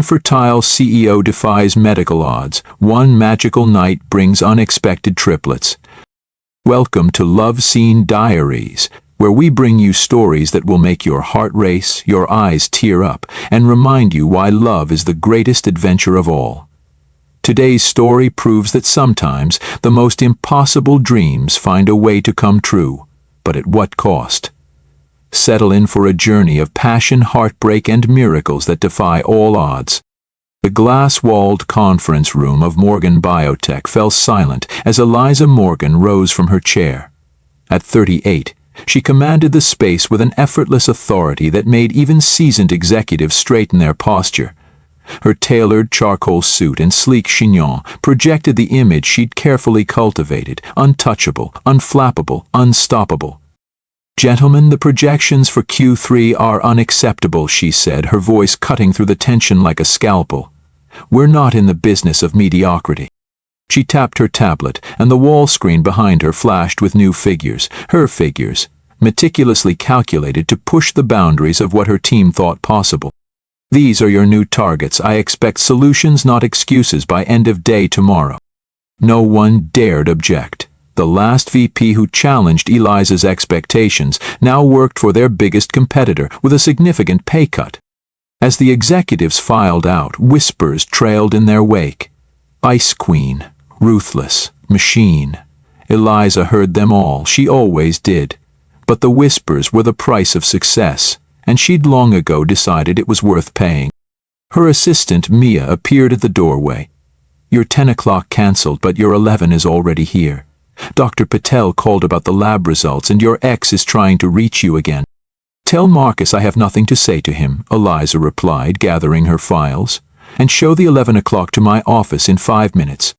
Infertile CEO defies medical odds. One magical night brings unexpected triplets. Welcome to Love Scene Diaries, where we bring you stories that will make your heart race, your eyes tear up, and remind you why love is the greatest adventure of all. Today's story proves that sometimes the most impossible dreams find a way to come true, but at what cost? Settle in for a journey of passion, heartbreak, and miracles that defy all odds. The glass-walled conference room of Morgan Biotech fell silent as Eliza Morgan rose from her chair. At 38, she commanded the space with an effortless authority that made even seasoned executives straighten their posture. Her tailored charcoal suit and sleek chignon projected the image she'd carefully cultivated: untouchable, unflappable, unstoppable. "Gentlemen, the projections for Q3 are unacceptable," she said, her voice cutting through the tension like a scalpel. "We're not in the business of mediocrity." She tapped her tablet, and the wall screen behind her flashed with new figures, her figures, meticulously calculated to push the boundaries of what her team thought possible. "These are your new targets. I expect solutions, not excuses, by end of day tomorrow." No one dared object. The last VP who challenged Eliza's expectations now worked for their biggest competitor with a significant pay cut. As the executives filed out, whispers trailed in their wake. Ice Queen, ruthless, machine. Eliza heard them all, she always did. But the whispers were the price of success, and she'd long ago decided it was worth paying. Her assistant, Mia, appeared at the doorway. "Your 10 o'clock cancelled, but your 11 is already here. Dr. Patel called about the lab results, and your ex is trying to reach you again." "Tell Marcus I have nothing to say to him," Eliza replied, gathering her files. "And show the 11 o'clock to my office in 5 minutes."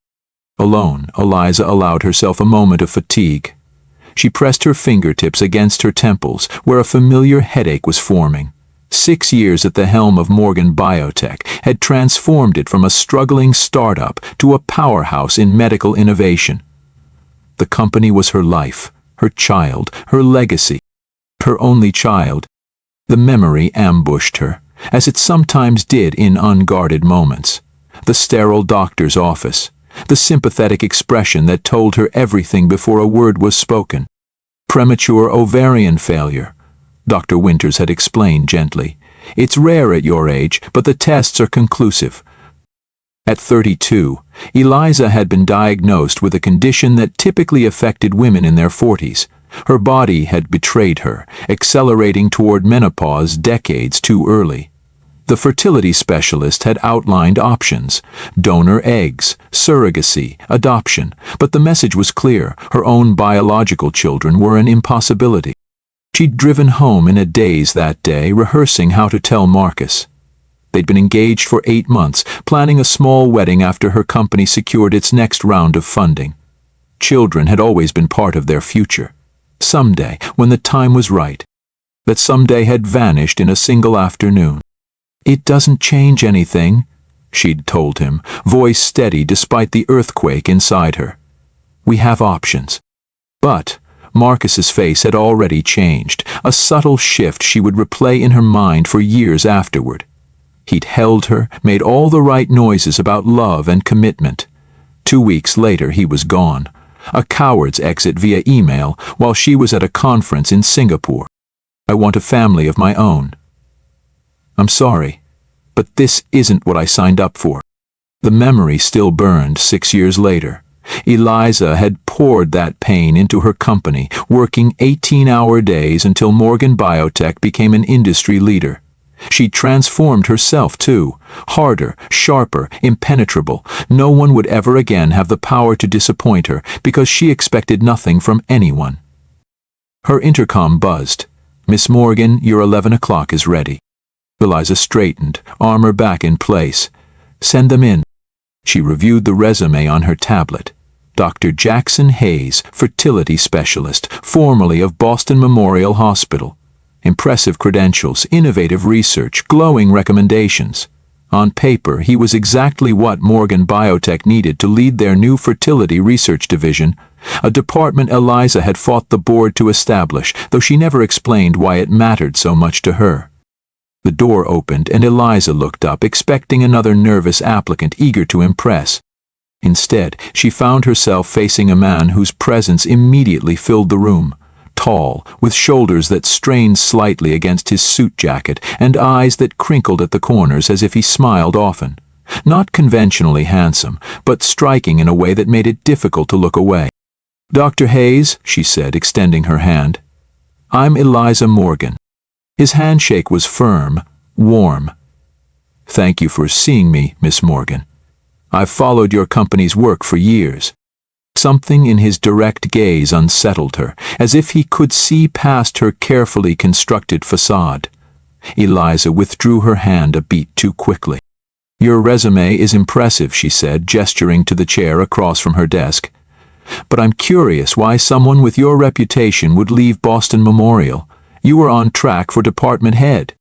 Alone, Eliza allowed herself a moment of fatigue. She pressed her fingertips against her temples, where a familiar headache was forming. 6 years at the helm of Morgan Biotech had transformed it from a struggling startup to a powerhouse in medical innovation. The company was her life, her child, her legacy, her only child. The memory ambushed her, as it sometimes did in unguarded moments. The sterile doctor's office, the sympathetic expression that told her everything before a word was spoken. "Premature ovarian failure," Dr. Winters had explained gently. "It's rare at your age, but the tests are conclusive." At 32, Eliza had been diagnosed with a condition that typically affected women in their 40s. Her body had betrayed her, accelerating toward menopause decades too early. The fertility specialist had outlined options: donor eggs, surrogacy, adoption, but the message was clear: her own biological children were an impossibility. She'd driven home in a daze that day, rehearsing how to tell Marcus. They'd been engaged for 8 months, planning a small wedding after her company secured its next round of funding. Children had always been part of their future. Someday, when the time was right. That someday had vanished in a single afternoon. "It doesn't change anything," she'd told him, voice steady despite the earthquake inside her. "We have options." But Marcus's face had already changed, a subtle shift she would replay in her mind for years afterward. He'd held her, made all the right noises about love and commitment. 2 weeks later, he was gone. A coward's exit via email while she was at a conference in Singapore. "I want a family of my own." "I'm sorry, but this isn't what I signed up for." The memory still burned 6 years later. Eliza had poured that pain into her company, working 18-hour days until Morgan Biotech became an industry leader. She transformed herself too, harder, sharper, impenetrable. No one would ever again have the power to disappoint her because she expected nothing from anyone. Her intercom buzzed. "Miss Morgan, your 11 o'clock is ready." Eliza straightened, armor back in place. "Send them in." She reviewed the resume on her tablet. Dr. Jackson Hayes, fertility specialist, formerly of Boston Memorial Hospital. Impressive credentials, innovative research, glowing recommendations. On paper, he was exactly what Morgan Biotech needed to lead their new fertility research division, a department Eliza had fought the board to establish, though she never explained why it mattered so much to her. The door opened and Eliza looked up, expecting another nervous applicant eager to impress. Instead, she found herself facing a man whose presence immediately filled the room. Tall, with shoulders that strained slightly against his suit jacket and eyes that crinkled at the corners as if he smiled often. Not conventionally handsome, but striking in a way that made it difficult to look away. "Dr. Hayes," she said, extending her hand. "I'm Eliza Morgan." His handshake was firm, warm. "Thank you for seeing me, Miss Morgan. I've followed your company's work for years." Something in his direct gaze unsettled her, as if he could see past her carefully constructed facade. Eliza withdrew her hand a beat too quickly. "Your resume is impressive," she said, gesturing to the chair across from her desk. "But I'm curious why someone with your reputation would leave Boston Memorial. You were on track for department head."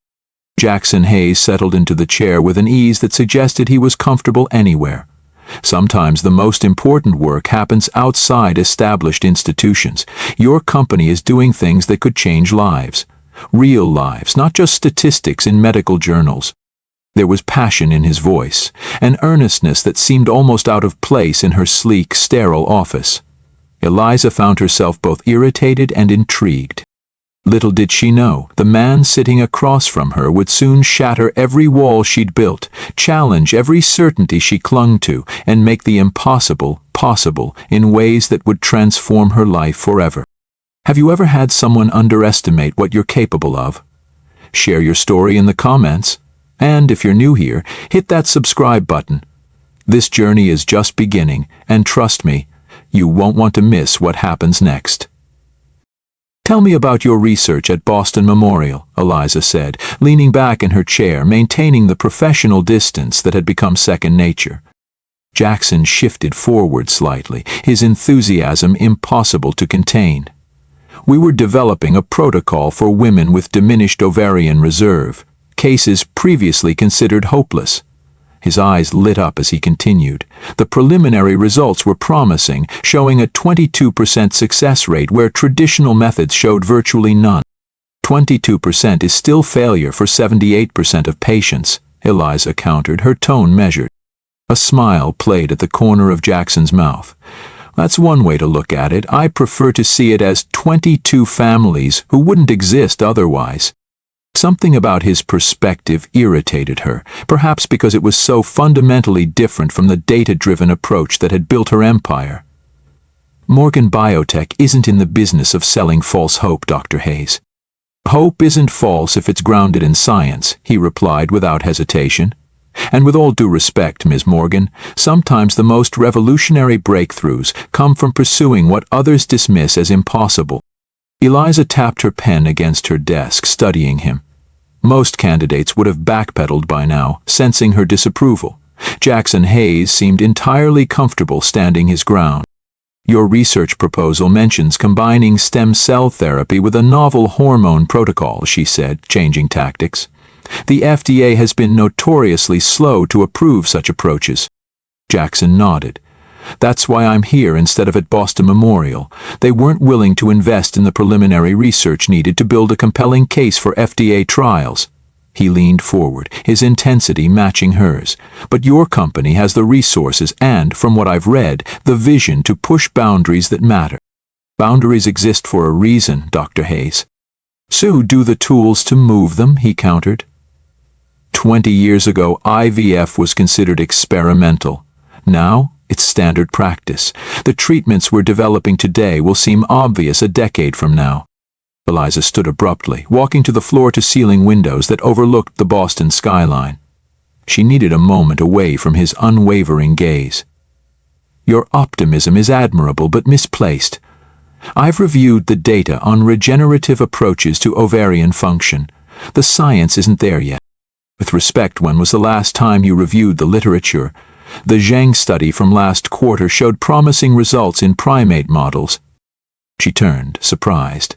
Jackson Hayes settled into the chair with an ease that suggested he was comfortable anywhere. Sometimes the most important work happens outside established institutions. Your company is doing things that could change lives. Real lives, not just statistics in medical journals. There was passion in his voice, an earnestness that seemed almost out of place in her sleek, sterile office. Eliza found herself both irritated and intrigued. Little did she know, the man sitting across from her would soon shatter every wall she'd built, challenge every certainty she clung to, and make the impossible possible in ways that would transform her life forever. Have you ever had someone underestimate what you're capable of? Share your story in the comments. And if you're new here, hit that subscribe button. This journey is just beginning, and trust me, you won't want to miss what happens next. "Tell me about your research at Boston Memorial," Eliza said, leaning back in her chair, maintaining the professional distance that had become second nature. Jackson shifted forward slightly, his enthusiasm impossible to contain. "We were developing a protocol for women with diminished ovarian reserve, cases previously considered hopeless." His eyes lit up as he continued. The preliminary results were promising, showing a 22% success rate where traditional methods showed virtually none. 22% is still failure for 78% of patients, Eliza countered, her tone measured. A smile played at the corner of Jackson's mouth. "That's one way to look at it. I prefer to see it as 22 families who wouldn't exist otherwise." Something about his perspective irritated her, perhaps because it was so fundamentally different from the data-driven approach that had built her empire. "Morgan Biotech isn't in the business of selling false hope, Dr. Hayes." "Hope isn't false if it's grounded in science," he replied without hesitation. "And with all due respect, Ms. Morgan, sometimes the most revolutionary breakthroughs come from pursuing what others dismiss as impossible." Eliza tapped her pen against her desk, studying him. Most candidates would have backpedaled by now, sensing her disapproval. Jackson Hayes seemed entirely comfortable standing his ground. "Your research proposal mentions combining stem cell therapy with a novel hormone protocol," she said, changing tactics. "The FDA has been notoriously slow to approve such approaches." Jackson nodded. "That's why I'm here instead of at Boston Memorial. They weren't willing to invest in the preliminary research needed to build a compelling case for FDA trials." He leaned forward, his intensity matching hers. "But your company has the resources and, from what I've read, the vision to push boundaries that matter." "Boundaries exist for a reason, Dr. Hayes." "So do the tools to move them," he countered. 20 years ago, IVF was considered experimental. Now, it's standard practice. The treatments we're developing today will seem obvious a decade from now. Eliza stood abruptly, walking to the floor-to-ceiling windows that overlooked the Boston skyline. She needed a moment away from his unwavering gaze. "Your optimism is admirable but misplaced. I've reviewed the data on regenerative approaches to ovarian function. The science isn't there yet. With respect, when was the last time you reviewed the literature? The Zhang study from last quarter showed promising results in primate models." She turned, surprised.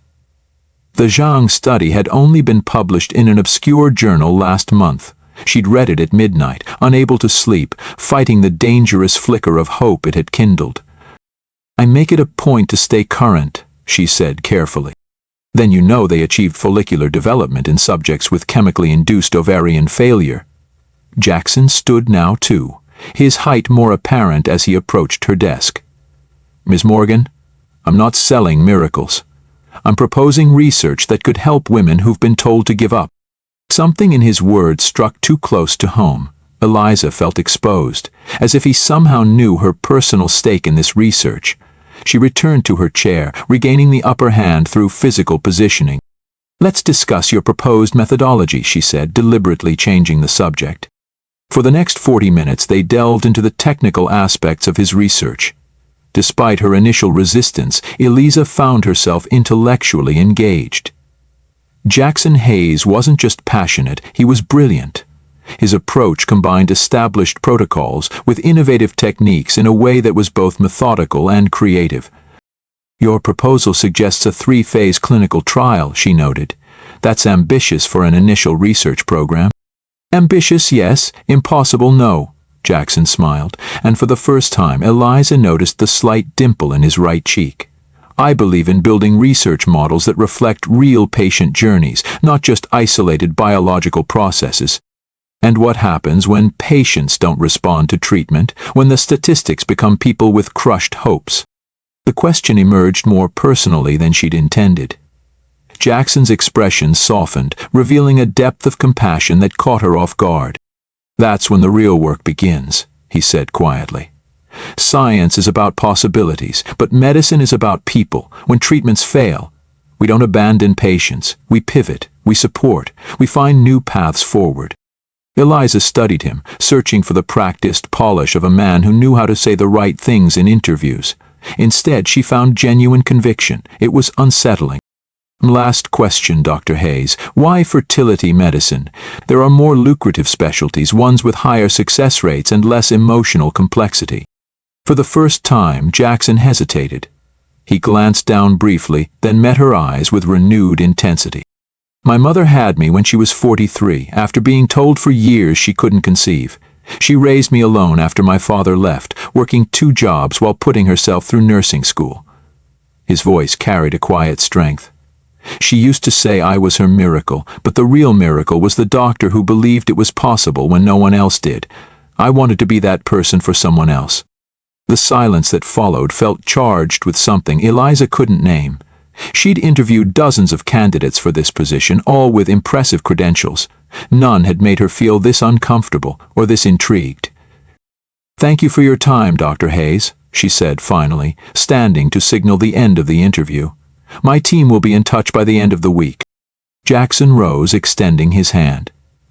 The Zhang study had only been published in an obscure journal last month. She'd read it at midnight, unable to sleep, fighting the dangerous flicker of hope it had kindled. "I make it a point to stay current," she said carefully. Then you know they achieved follicular development in subjects with chemically induced ovarian failure. Jackson stood now too, his height more apparent as he approached her desk. Ms. Morgan, I'm not selling miracles. I'm proposing research that could help women who've been told to give up. Something in his words struck too close to home. Eliza felt exposed, as if he somehow knew her personal stake in this research. She returned to her chair, regaining the upper hand through physical positioning. Let's discuss your proposed methodology, she said, deliberately changing the subject. For the next 40 minutes they delved into the technical aspects of his research. Despite her initial resistance, Eliza found herself intellectually engaged. Jackson Hayes wasn't just passionate, he was brilliant. His approach combined established protocols with innovative techniques in a way that was both methodical and creative. Your proposal suggests a 3-phase clinical trial, she noted. That's ambitious for an initial research program. Ambitious, yes. Impossible, no. Jackson smiled, and for the first time Eliza noticed the slight dimple in his right cheek. I believe in building research models that reflect real patient journeys, not just isolated biological processes. And what happens when patients don't respond to treatment, when the statistics become people with crushed hopes? The question emerged more personally than she'd intended. Jackson's expression softened, revealing a depth of compassion that caught her off guard. That's when the real work begins, he said quietly. Science is about possibilities, but medicine is about people. When treatments fail, we don't abandon patients. We pivot, we support, we find new paths forward. Eliza studied him, searching for the practiced polish of a man who knew how to say the right things in interviews. Instead, she found genuine conviction. It was unsettling. Last question, Dr. Hayes. Why fertility medicine? There are more lucrative specialties, ones with higher success rates and less emotional complexity. For the first time, Jackson hesitated. He glanced down briefly, then met her eyes with renewed intensity. My mother had me when she was 43, after being told for years she couldn't conceive. She raised me alone after my father left, working 2 jobs while putting herself through nursing school. His voice carried a quiet strength. She used to say I was her miracle, but the real miracle was the doctor who believed it was possible when no one else did. I wanted to be that person for someone else. The silence that followed felt charged with something Eliza couldn't name. She'd interviewed dozens of candidates for this position, all with impressive credentials. None had made her feel this uncomfortable or this intrigued. Thank you for your time, Dr. Hayes, she said finally, standing to signal the end of the interview. My team will be in touch by the end of the week. Jackson rose, extending his hand.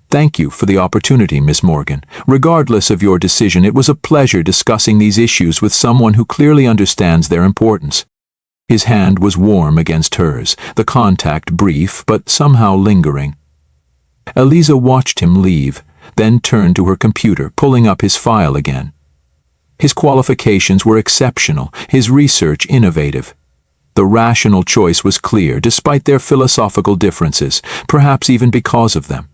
Thank you for the opportunity, Miss Morgan. Regardless of your decision, it was a pleasure discussing these issues with someone who clearly understands their importance. His hand was warm against hers, the contact brief but somehow lingering. Eliza watched him leave, then turned to her computer, pulling up his file again. His qualifications were exceptional, his research innovative. The rational choice was clear, despite their philosophical differences, perhaps even because of them.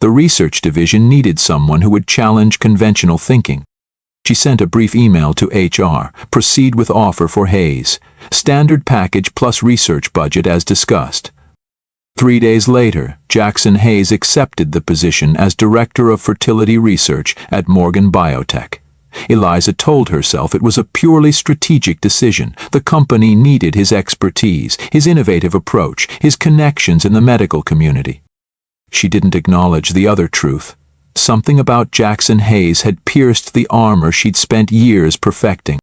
The research division needed someone who would challenge conventional thinking. She sent a brief email to HR, proceed with offer for Hayes, standard package plus research budget as discussed. 3 days later, Jackson Hayes accepted the position as Director of Fertility Research at Morgan Biotech. Eliza told herself it was a purely strategic decision. The company needed his expertise, his innovative approach, his connections in the medical community. She didn't acknowledge the other truth. Something about Jackson Hayes had pierced the armor she'd spent years perfecting.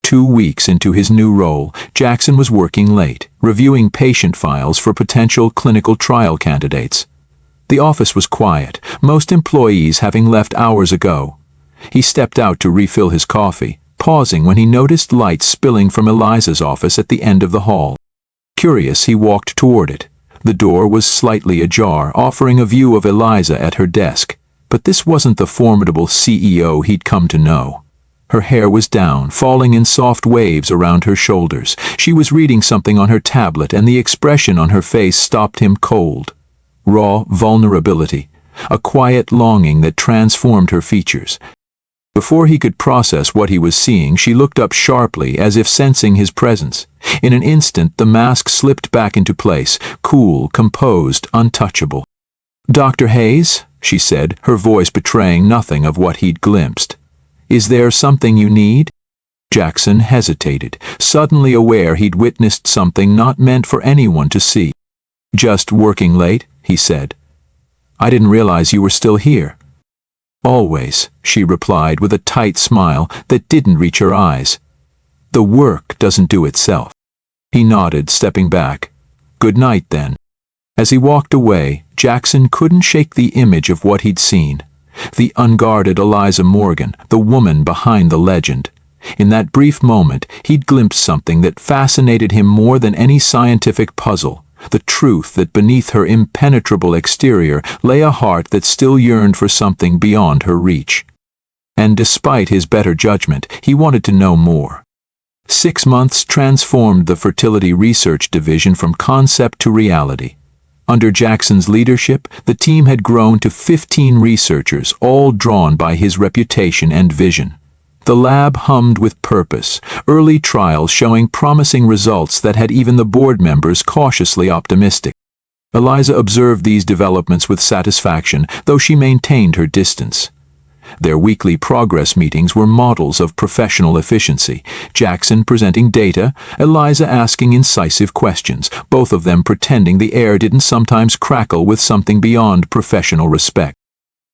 2 weeks into his new role, Jackson was working late, reviewing patient files for potential clinical trial candidates. The office was quiet, most employees having left hours ago. He stepped out to refill his coffee, pausing when he noticed light spilling from Eliza's office at the end of the hall. Curious, he walked toward it. The door was slightly ajar, offering a view of Eliza at her desk. But this wasn't the formidable CEO he'd come to know. Her hair was down, falling in soft waves around her shoulders. She was reading something on her tablet, and the expression on her face stopped him cold. Raw vulnerability, a quiet longing that transformed her features. Before he could process what he was seeing, she looked up sharply, as if sensing his presence. In an instant, the mask slipped back into place, cool, composed, untouchable. "Dr. Hayes," she said, her voice betraying nothing of what he'd glimpsed. "Is there something you need?" Jackson hesitated, suddenly aware he'd witnessed something not meant for anyone to see. "Just working late," he said. "I didn't realize you were still here." "Always," she replied with a tight smile that didn't reach her eyes. "The work doesn't do itself." He nodded, stepping back. "Good night, then." As he walked away, Jackson couldn't shake the image of what he'd seen. The unguarded Eliza Morgan, the woman behind the legend. In that brief moment, he'd glimpsed something that fascinated him more than any scientific puzzle. The truth that beneath her impenetrable exterior lay a heart that still yearned for something beyond her reach. And despite his better judgment, he wanted to know more. 6 months transformed the fertility research division from concept to reality. Under Jackson's leadership, the team had grown to 15 researchers, all drawn by his reputation and vision. The lab hummed with purpose, early trials showing promising results that had even the board members cautiously optimistic. Eliza observed these developments with satisfaction, though she maintained her distance. Their weekly progress meetings were models of professional efficiency, Jackson presenting data, Eliza asking incisive questions, both of them pretending the air didn't sometimes crackle with something beyond professional respect.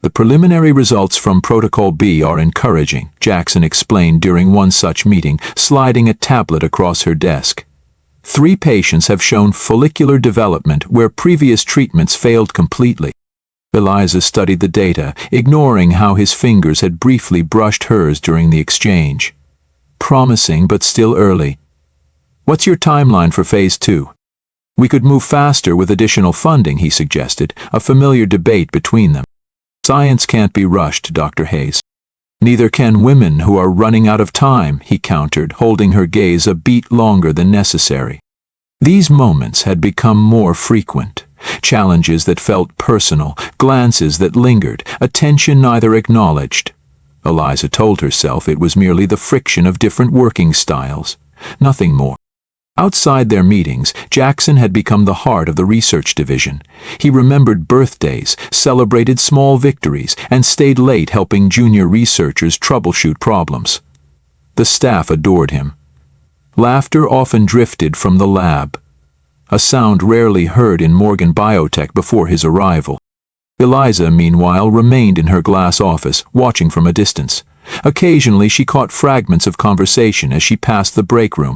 "The preliminary results from Protocol B are encouraging," Jackson explained during one such meeting, sliding a tablet across her desk. 3 patients have shown follicular development where previous treatments failed completely." Eliza studied the data, ignoring how his fingers had briefly brushed hers during the exchange. "Promising, but still early. What's your timeline for Phase 2? "We could move faster with additional funding," he suggested, a familiar debate between them. "Science can't be rushed, Dr. Hayes." "Neither can women who are running out of time," he countered, holding her gaze a beat longer than necessary. These moments had become more frequent. Challenges that felt personal, glances that lingered, attention neither acknowledged. Eliza told herself it was merely the friction of different working styles, nothing more. Outside their meetings, Jackson had become the heart of the research division. He remembered birthdays, celebrated small victories, and stayed late helping junior researchers troubleshoot problems. The staff adored him. Laughter often drifted from the lab, a sound rarely heard in Morgan Biotech before his arrival. Eliza, meanwhile, remained in her glass office, watching from a distance. Occasionally she caught fragments of conversation as she passed the break room.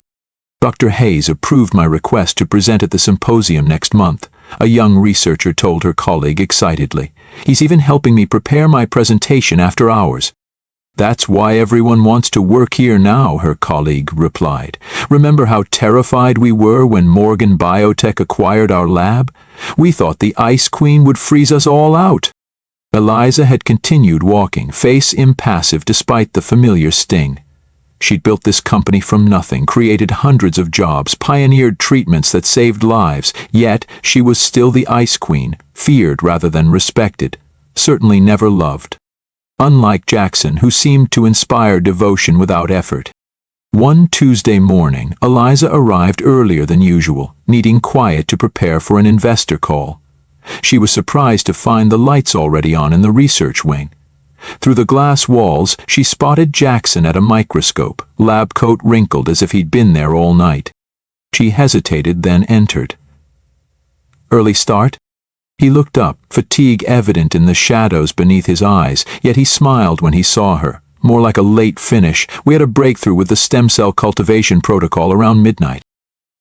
"Dr. Hayes approved my request to present at the symposium next month," a young researcher told her colleague excitedly. "He's even helping me prepare my presentation after hours." "That's why everyone wants to work here now," her colleague replied. "Remember how terrified we were when Morgan Biotech acquired our lab? We thought the Ice Queen would freeze us all out." Eliza had continued walking, face impassive despite the familiar sting. She'd built this company from nothing, created hundreds of jobs, pioneered treatments that saved lives, yet she was still the Ice Queen, feared rather than respected, certainly never loved. Unlike Jackson, who seemed to inspire devotion without effort. One Tuesday morning, Eliza arrived earlier than usual, needing quiet to prepare for an investor call. She was surprised to find the lights already on in the research wing. Through the glass walls, she spotted Jackson at a microscope, lab coat wrinkled as if he'd been there all night. She hesitated, then entered. "Early start?" He looked up, fatigue evident in the shadows beneath his eyes, yet he smiled when he saw her. "More like a late finish. We had a breakthrough with the stem cell cultivation protocol around midnight."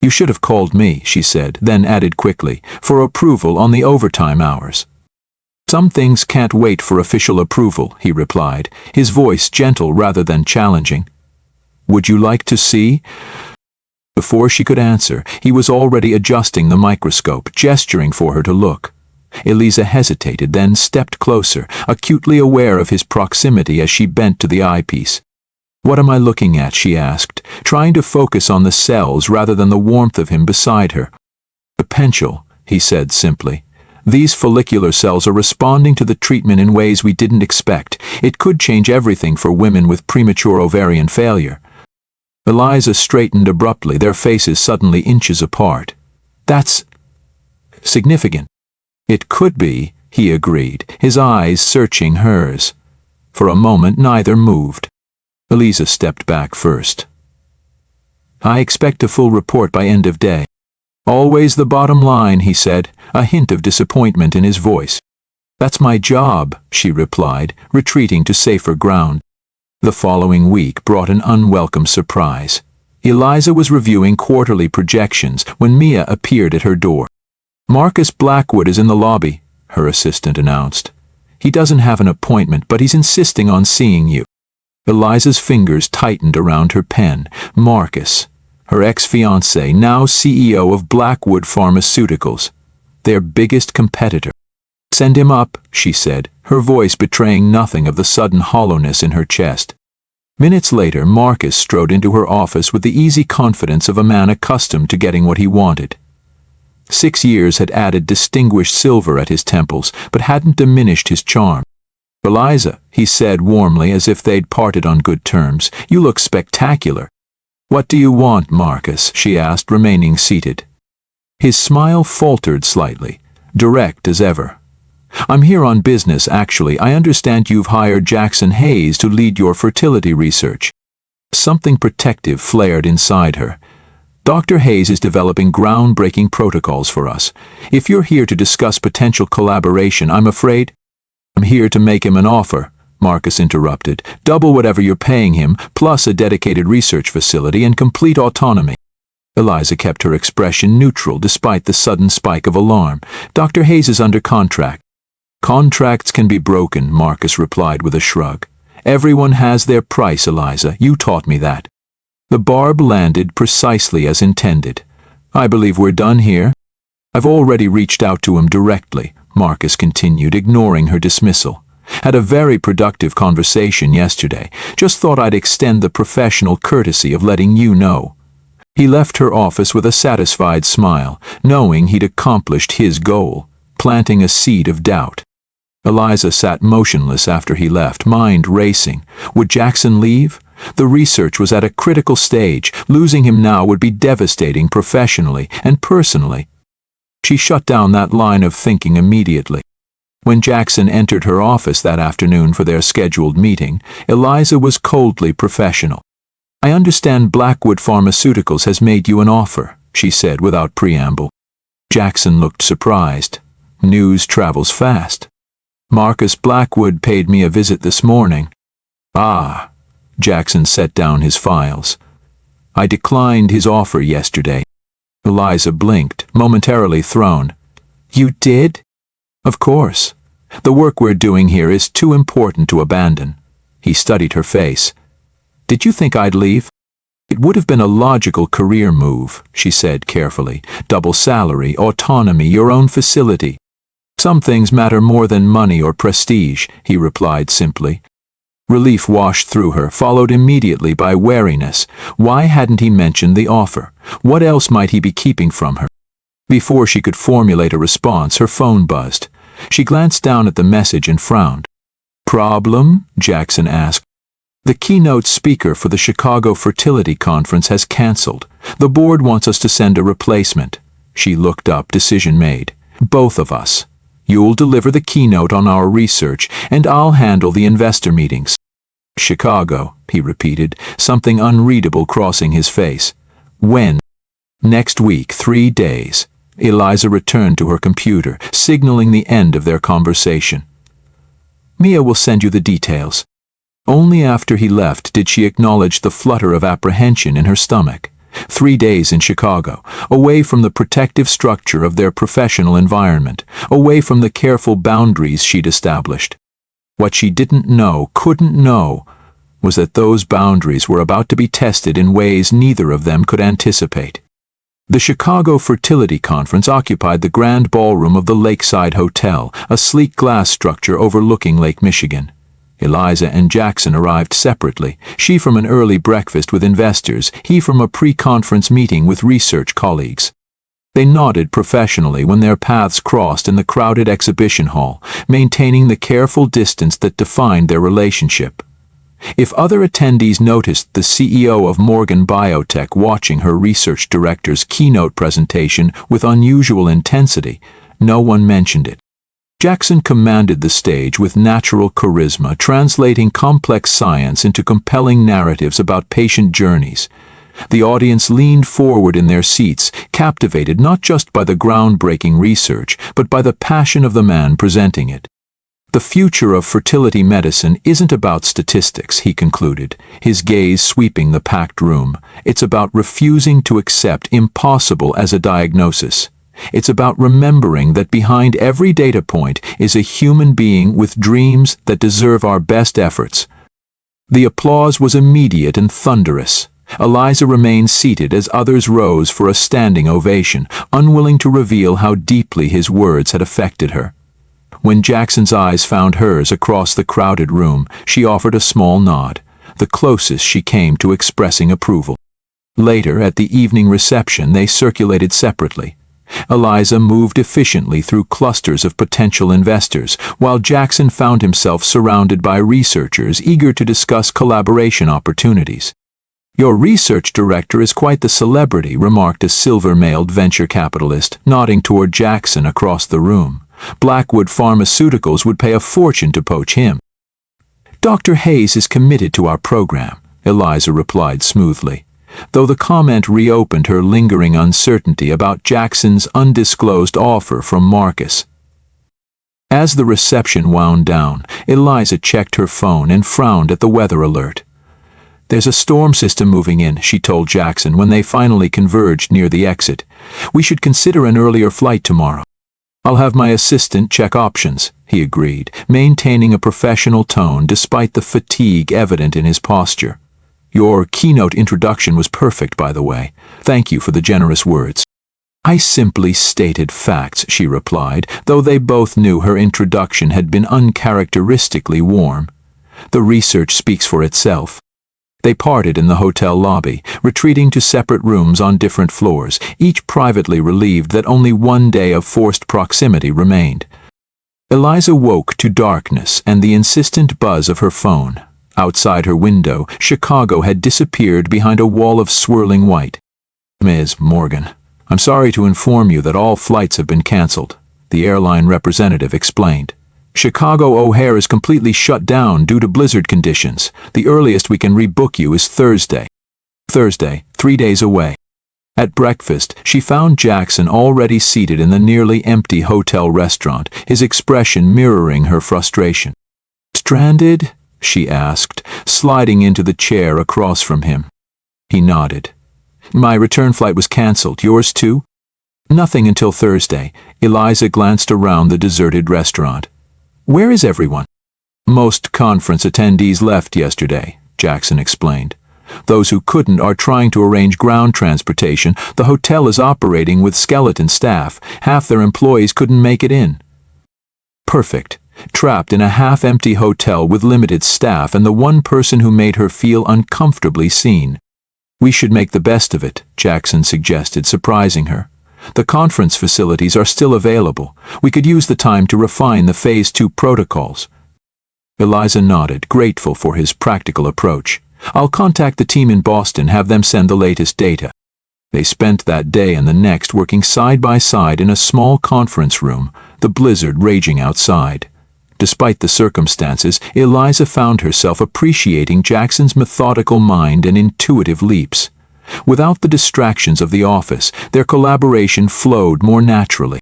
"You should have called me," she said, then added quickly, "for approval on the overtime hours." "Some things can't wait for official approval," he replied, his voice gentle rather than challenging. "Would you like to see?" Before she could answer, he was already adjusting the microscope, gesturing for her to look. Eliza hesitated, then stepped closer, acutely aware of his proximity as she bent to the eyepiece. "What am I looking at?" she asked, trying to focus on the cells rather than the warmth of him beside her. "Potential," he said simply. These follicular cells are responding to the treatment in ways we didn't expect. It could change everything for women with premature ovarian failure." Eliza straightened abruptly, their faces suddenly inches apart. "That's significant." "It could be," he agreed, his eyes searching hers. For a moment neither moved. Eliza stepped back first. "I expect a full report by end of day." "Always the bottom line," he said, a hint of disappointment in his voice. "That's my job," she replied, retreating to safer ground. The following week brought an unwelcome surprise. Eliza was reviewing quarterly projections when Mia appeared at her door. "Marcus Blackwood is in the lobby," her assistant announced. "He doesn't have an appointment, but he's insisting on seeing you." Eliza's fingers tightened around her pen. Marcus, her ex-fiancé, now CEO of Blackwood Pharmaceuticals, their biggest competitor. "Send him up," she said, her voice betraying nothing of the sudden hollowness in her chest. Minutes later, Marcus strode into her office with the easy confidence of a man accustomed to getting what he wanted. 6 years had added distinguished silver at his temples, but hadn't diminished his charm. "Eliza," he said warmly, as if they'd parted on good terms, "you look spectacular." "What do you want, Marcus?" she asked, remaining seated. His smile faltered slightly, direct as ever. "I'm here on business, actually. I understand you've hired Jackson Hayes to lead your fertility research." Something protective flared inside her. "Dr. Hayes is developing groundbreaking protocols for us. If you're here to discuss potential collaboration, I'm afraid—" "I'm here to make him an offer," Marcus interrupted. "Double whatever you're paying him, plus a dedicated research facility and complete autonomy." Eliza kept her expression neutral despite the sudden spike of alarm. "Dr. Hayes is under contract." "Contracts can be broken," Marcus replied with a shrug. "Everyone has their price, Eliza. You taught me that." The barb landed precisely as intended. "I believe we're done here." "I've already reached out to him directly," Marcus continued, ignoring her dismissal. "Had a very productive conversation yesterday. Just thought I'd extend the professional courtesy of letting you know." He left her office with a satisfied smile, knowing he'd accomplished his goal, planting a seed of doubt. Eliza sat motionless after he left, mind racing. Would Jackson leave? The research was at a critical stage. Losing him now would be devastating professionally and personally. She shut down that line of thinking immediately. When Jackson entered her office that afternoon for their scheduled meeting, Eliza was coldly professional. "I understand Blackwood Pharmaceuticals has made you an offer," she said without preamble. Jackson looked surprised. "News travels fast." "Marcus Blackwood paid me a visit this morning." "Ah." Jackson set down his files. "I declined his offer yesterday." Eliza blinked, momentarily thrown. "You did?" "Of course. The work we're doing here is too important to abandon." He studied her face. "Did you think I'd leave?" "It would have been a logical career move," she said carefully. "Double salary, autonomy, your own facility." "Some things matter more than money or prestige," he replied simply. Relief washed through her, followed immediately by wariness. Why hadn't he mentioned the offer? What else might he be keeping from her? Before she could formulate a response, her phone buzzed. She glanced down at the message and frowned. "Problem?" Jackson asked. "The keynote speaker for the Chicago Fertility Conference has canceled. The board wants us to send a replacement." She looked up, decision made. "Both of us. You'll deliver the keynote on our research, and I'll handle the investor meetings." "Chicago," he repeated, something unreadable crossing his face. "When?" "Next week, 3 days." Eliza returned to her computer, signaling the end of their conversation. "Mia will send you the details." Only after he left did she acknowledge the flutter of apprehension in her stomach. 3 days in Chicago, away from the protective structure of their professional environment, away from the careful boundaries she'd established. What she didn't know, couldn't know, was that those boundaries were about to be tested in ways neither of them could anticipate. The Chicago Fertility Conference occupied the grand ballroom of the Lakeside Hotel, a sleek glass structure overlooking Lake Michigan. Eliza and Jackson arrived separately, she from an early breakfast with investors, he from a pre-conference meeting with research colleagues. They nodded professionally when their paths crossed in the crowded exhibition hall, maintaining the careful distance that defined their relationship. If other attendees noticed the CEO of Morgan Biotech watching her research director's keynote presentation with unusual intensity, no one mentioned it. Jackson commanded the stage with natural charisma, translating complex science into compelling narratives about patient journeys. The audience leaned forward in their seats, captivated not just by the groundbreaking research, but by the passion of the man presenting it. The future of fertility medicine isn't about statistics, he concluded, his gaze sweeping the packed room. It's about refusing to accept impossible as a diagnosis. It's about remembering that behind every data point is a human being with dreams that deserve our best efforts. The applause was immediate and thunderous. Eliza remained seated as others rose for a standing ovation, unwilling to reveal how deeply his words had affected her. When Jackson's eyes found hers across the crowded room, she offered a small nod, the closest she came to expressing approval. Later, at the evening reception, they circulated separately. Eliza moved efficiently through clusters of potential investors, while Jackson found himself surrounded by researchers eager to discuss collaboration opportunities. "Your research director is quite the celebrity," remarked a silver-mailed venture capitalist, nodding toward Jackson across the room. "Blackwood Pharmaceuticals would pay a fortune to poach him." "Dr. Hayes is committed to our program," Eliza replied smoothly, though the comment reopened her lingering uncertainty about Jackson's undisclosed offer from Marcus. As the reception wound down, Eliza checked her phone and frowned at the weather alert. "There's a storm system moving in," she told Jackson when they finally converged near the exit. "We should consider an earlier flight tomorrow." "I'll have my assistant check options," he agreed, maintaining a professional tone despite the fatigue evident in his posture. "Your keynote introduction was perfect, by the way. Thank you for the generous words." "I simply stated facts," she replied, though they both knew her introduction had been uncharacteristically warm. "The research speaks for itself." They parted in the hotel lobby, retreating to separate rooms on different floors, each privately relieved that only one day of forced proximity remained. Eliza woke to darkness and the insistent buzz of her phone. Outside her window, Chicago had disappeared behind a wall of swirling white. "Ms. Morgan, I'm sorry to inform you that all flights have been canceled," the airline representative explained. "Chicago O'Hare is completely shut down due to blizzard conditions. The earliest we can rebook you is Thursday. 3 days away." At breakfast, she found Jackson already seated in the nearly empty hotel restaurant, his expression mirroring her frustration. "Stranded?" she asked, sliding into the chair across from him. He nodded. "My return flight was canceled. Yours too?" "Nothing until Thursday." Eliza glanced around the deserted restaurant. "Where is everyone?" "Most conference attendees left yesterday," Jackson explained. "Those who couldn't are trying to arrange ground transportation. The hotel is operating with skeleton staff. Half their employees couldn't make it in." Perfect. Trapped in a half-empty hotel with limited staff and the one person who made her feel uncomfortably seen. "We should make the best of it," Jackson suggested, surprising her. "The conference facilities are still available. We could use the time to refine the Phase 2 protocols." Eliza nodded, grateful for his practical approach. "I'll contact the team in Boston, have them send the latest data." They spent that day and the next working side by side in a small conference room, the blizzard raging outside. Despite the circumstances, Eliza found herself appreciating Jackson's methodical mind and intuitive leaps. Without the distractions of the office, their collaboration flowed more naturally.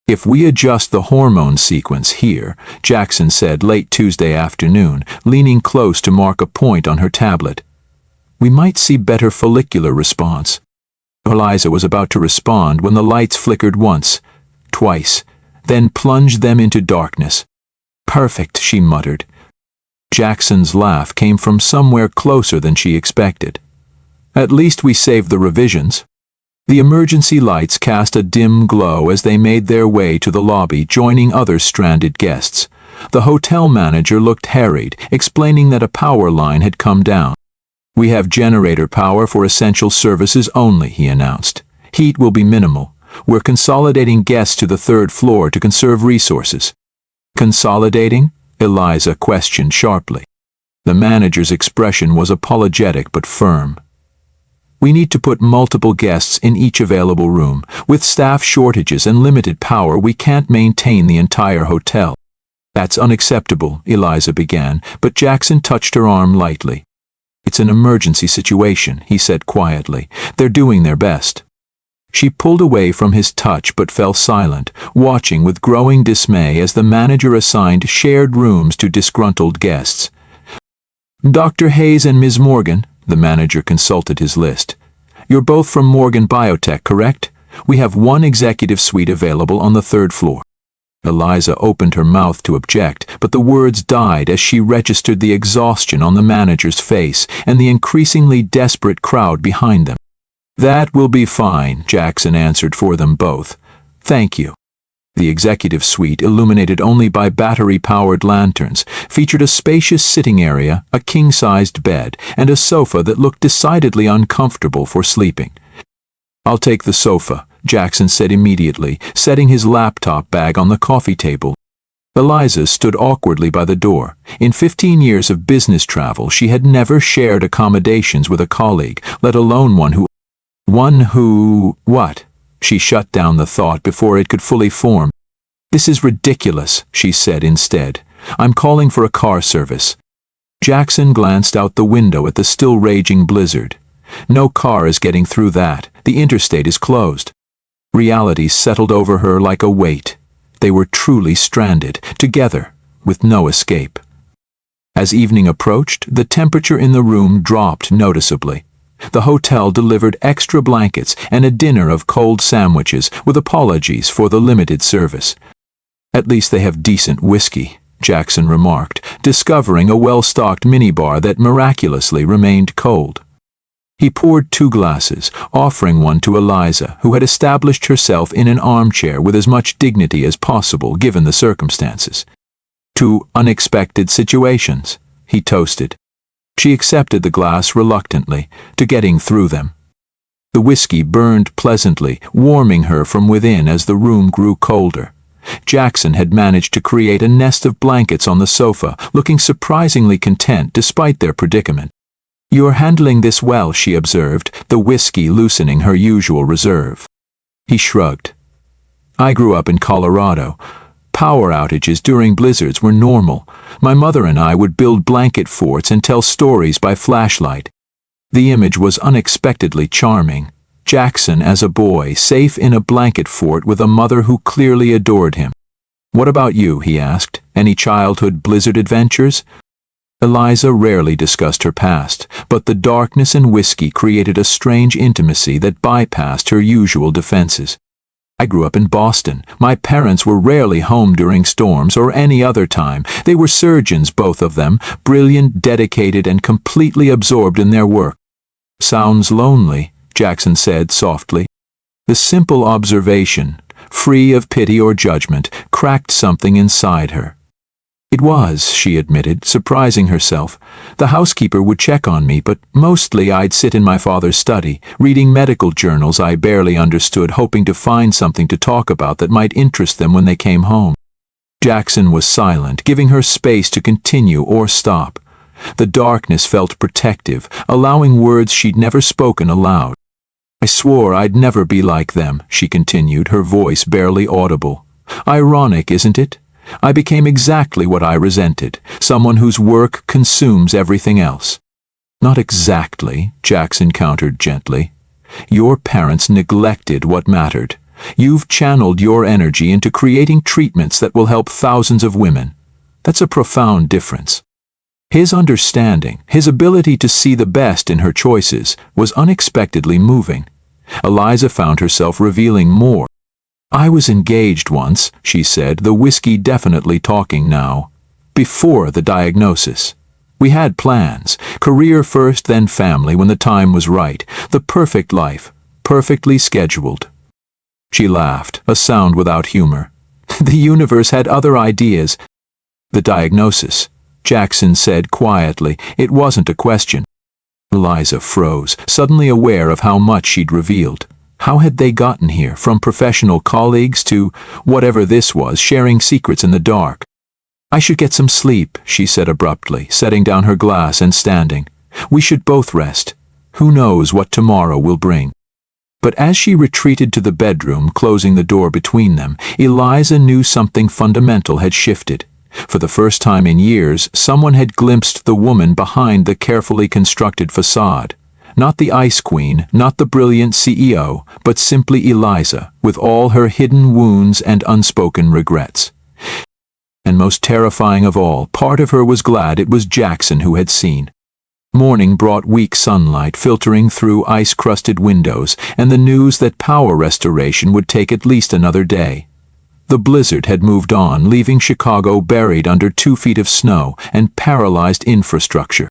"If we adjust the hormone sequence here," Jackson said late Tuesday afternoon, leaning close to mark a point on her tablet, "we might see better follicular response." Eliza was about to respond when the lights flickered once, twice, then plunged them into darkness. "Perfect," she muttered. Jackson's laugh came from somewhere closer than she expected. "At least we saved the revisions." The emergency lights cast a dim glow as they made their way to the lobby, joining other stranded guests. The hotel manager looked harried, explaining that a power line had come down. "We have generator power for essential services only," he announced. "Heat will be minimal. We're consolidating guests to the third floor to conserve resources." "Consolidating?" Eliza questioned sharply. The manager's expression was apologetic but firm. "We need to put multiple guests in each available room. With staff shortages and limited power, we can't maintain the entire hotel." "That's unacceptable," Eliza began, but Jackson touched her arm lightly. "It's an emergency situation," he said quietly. "They're doing their best." She pulled away from his touch but fell silent, watching with growing dismay as the manager assigned shared rooms to disgruntled guests. "Dr. Hayes and Ms. Morgan," the manager consulted his list. "You're both from Morgan Biotech, correct? We have one executive suite available on the third floor." Eliza opened her mouth to object, but the words died as she registered the exhaustion on the manager's face and the increasingly desperate crowd behind them. "That will be fine," Jackson answered for them both. "Thank you." The executive suite, illuminated only by battery-powered lanterns, featured a spacious sitting area, a king-sized bed, and a sofa that looked decidedly uncomfortable for sleeping. "I'll take the sofa," Jackson said immediately, setting his laptop bag on the coffee table. Eliza stood awkwardly by the door. In 15 years of business travel, she had never shared accommodations with a colleague, let alone one who... What? She shut down the thought before it could fully form. "This is ridiculous," she said instead. "I'm calling for a car service." Jackson glanced out the window at the still raging blizzard. "No car is getting through that. The interstate is closed." Reality settled over her like a weight. They were truly stranded, together, with no escape. As evening approached, the temperature in the room dropped noticeably. The hotel delivered extra blankets and a dinner of cold sandwiches, with apologies for the limited service. "At least they have decent whiskey," Jackson remarked, discovering a well-stocked minibar that miraculously remained cold. He poured 2 glasses, offering one to Eliza, who had established herself in an armchair with as much dignity as possible given the circumstances. "To unexpected situations," he toasted. She accepted the glass reluctantly, to getting through them. The whiskey burned pleasantly, warming her from within as the room grew colder. Jackson had managed to create a nest of blankets on the sofa, looking surprisingly content despite their predicament. "You're handling this well," she observed, the whiskey loosening her usual reserve. He shrugged. "I grew up in Colorado. Power outages during blizzards were normal. My mother and I would build blanket forts and tell stories by flashlight." The image was unexpectedly charming. Jackson as a boy, safe in a blanket fort with a mother who clearly adored him. "What about you?" he asked. "Any childhood blizzard adventures?" Eliza rarely discussed her past, but the darkness and whiskey created a strange intimacy that bypassed her usual defenses. "I grew up in Boston. My parents were rarely home during storms or any other time. They were surgeons, both of them, brilliant, dedicated, and completely absorbed in their work." "Sounds lonely," Jackson said softly. The simple observation, free of pity or judgment, cracked something inside her. "It was," she admitted, surprising herself. "The housekeeper would check on me, but mostly I'd sit in my father's study, reading medical journals I barely understood, hoping to find something to talk about that might interest them when they came home." Jackson was silent, giving her space to continue or stop. The darkness felt protective, allowing words she'd never spoken aloud. "I swore I'd never be like them," she continued, her voice barely audible. "Ironic, isn't it? I became exactly what I resented, someone whose work consumes everything else." "Not exactly," Jackson countered gently. "Your parents neglected what mattered. You've channeled your energy into creating treatments that will help thousands of women. That's a profound difference." His understanding, his ability to see the best in her choices, was unexpectedly moving. Eliza found herself revealing more. "I was engaged once," she said, the whiskey definitely talking now. "Before the diagnosis. We had plans, career first, then family when the time was right. The perfect life, perfectly scheduled." She laughed, a sound without humor. "The universe had other ideas." "The diagnosis," Jackson said quietly. It wasn't a question. Eliza froze, suddenly aware of how much she'd revealed. How had they gotten here, from professional colleagues to, whatever this was, sharing secrets in the dark? "I should get some sleep," she said abruptly, setting down her glass and standing. "We should both rest. Who knows what tomorrow will bring?" But as she retreated to the bedroom, closing the door between them, Eliza knew something fundamental had shifted. For the first time in years, someone had glimpsed the woman behind the carefully constructed facade. Not the Ice Queen, not the brilliant CEO, but simply Eliza, with all her hidden wounds and unspoken regrets. And most terrifying of all, part of her was glad it was Jackson who had seen. Morning brought weak sunlight filtering through ice-crusted windows, and the news that power restoration would take at least another day. The blizzard had moved on, leaving Chicago buried under 2 feet of snow and paralyzed infrastructure.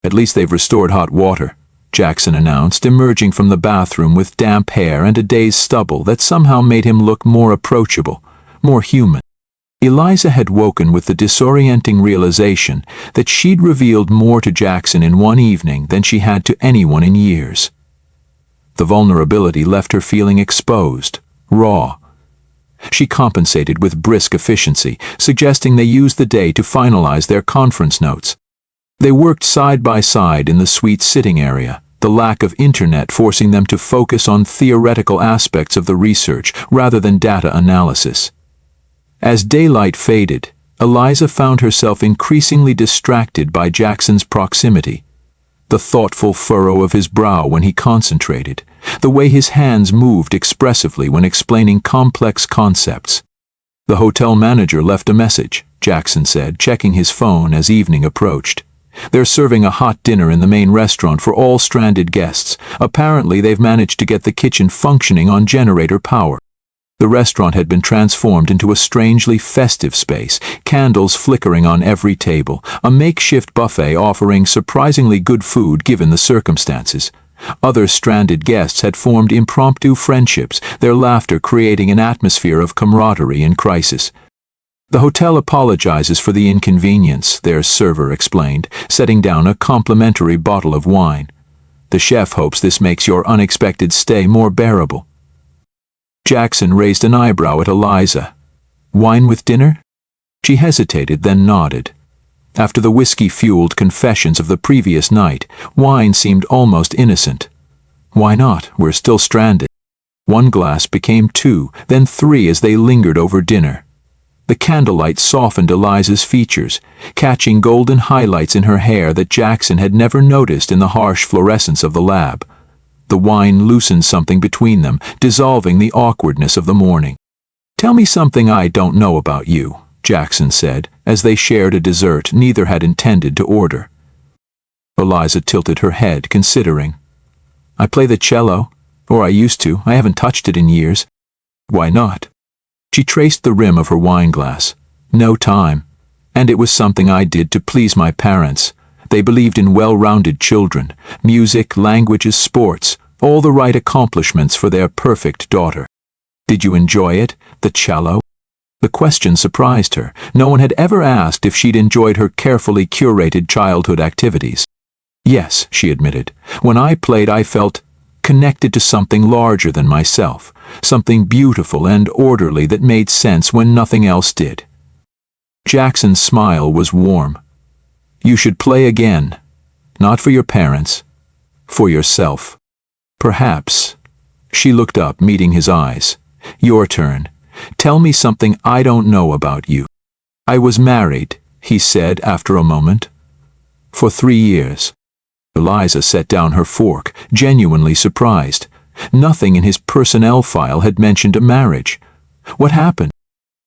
"At least they've restored hot water," Jackson announced, emerging from the bathroom with damp hair and a day's stubble that somehow made him look more approachable, more human. Eliza had woken with the disorienting realization that she'd revealed more to Jackson in one evening than she had to anyone in years. The vulnerability left her feeling exposed, raw. She compensated with brisk efficiency, suggesting they use the day to finalize their conference notes. They worked side by side in the suite sitting area, the lack of internet forcing them to focus on theoretical aspects of the research rather than data analysis. As daylight faded, Eliza found herself increasingly distracted by Jackson's proximity. The thoughtful furrow of his brow when he concentrated, the way his hands moved expressively when explaining complex concepts. "The hotel manager left a message," Jackson said, checking his phone as evening approached. "They're serving a hot dinner in the main restaurant for all stranded guests. Apparently they've managed to get the kitchen functioning on generator power." The restaurant had been transformed into a strangely festive space, candles flickering on every table, a makeshift buffet offering surprisingly good food given the circumstances. Other stranded guests had formed impromptu friendships, their laughter creating an atmosphere of camaraderie in crisis. "The hotel apologizes for the inconvenience," their server explained, setting down a complimentary bottle of wine. "The chef hopes this makes your unexpected stay more bearable." Jackson raised an eyebrow at Eliza. "Wine with dinner?" She hesitated, then nodded. After the whiskey-fueled confessions of the previous night, wine seemed almost innocent. "Why not? We're still stranded." 1 glass became 2, then 3 as they lingered over dinner. The candlelight softened Eliza's features, catching golden highlights in her hair that Jackson had never noticed in the harsh fluorescence of the lab. The wine loosened something between them, dissolving the awkwardness of the morning. "Tell me something I don't know about you," Jackson said, as they shared a dessert neither had intended to order. Eliza tilted her head, considering. "I play the cello, or I used to. I haven't touched it in years." "Why not?" She traced the rim of her wineglass. "No time. And it was something I did to please my parents. They believed in well-rounded children, music, languages, sports, all the right accomplishments for their perfect daughter." "Did you enjoy it, the cello?" The question surprised her. No one had ever asked if she'd enjoyed her carefully curated childhood activities. "Yes," she admitted. "When I played, I felt connected to something larger than myself, something beautiful and orderly that made sense when nothing else did." Jackson's smile was warm. "You should play again. Not for your parents, for yourself." "Perhaps." She looked up, meeting his eyes. "Your turn. Tell me something I don't know about you." "I was married," he said after a moment. "For 3 years." Eliza set down her fork, genuinely surprised. Nothing in his personnel file had mentioned a marriage. What happened?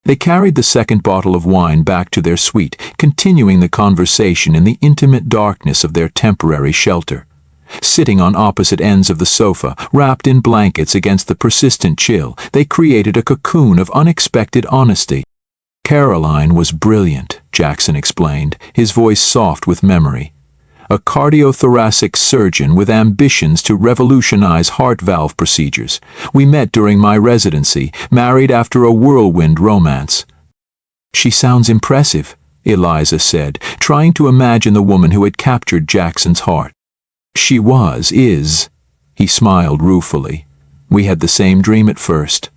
They carried the second bottle of wine back to their suite, continuing the conversation in the intimate darkness of their temporary shelter. Sitting on opposite ends of the sofa, wrapped in blankets against the persistent chill, they created a cocoon of unexpected honesty. "Caroline was brilliant," Jackson explained, his voice soft with memory. "A cardiothoracic surgeon with ambitions to revolutionize heart valve procedures. We met during my residency, married after a whirlwind romance." "She sounds impressive," Eliza said, trying to imagine the woman who had captured Jackson's heart. "She is," he smiled ruefully. We had the same dream at first.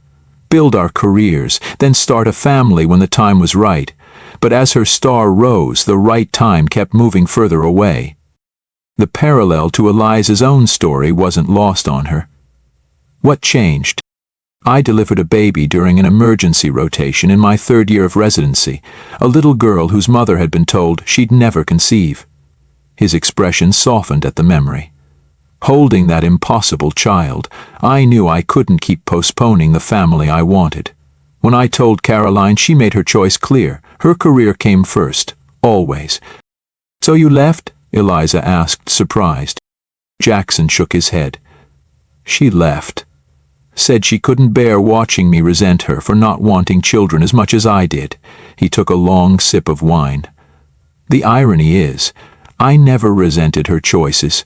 Build our careers, then start a family when the time was right. But as her star rose, the right time kept moving further away. The parallel to Eliza's own story wasn't lost on her. What changed? I delivered a baby during an emergency rotation in my 3rd year of residency, a little girl whose mother had been told she'd never conceive. His expression softened at the memory. Holding that impossible child, I knew I couldn't keep postponing the family I wanted. When I told Caroline, she made her choice clear. Her career came first, always. "So you left?" Eliza asked, surprised. Jackson shook his head. "She left. Said she couldn't bear watching me resent her for not wanting children as much as I did." He took a long sip of wine. "The irony is, I never resented her choices,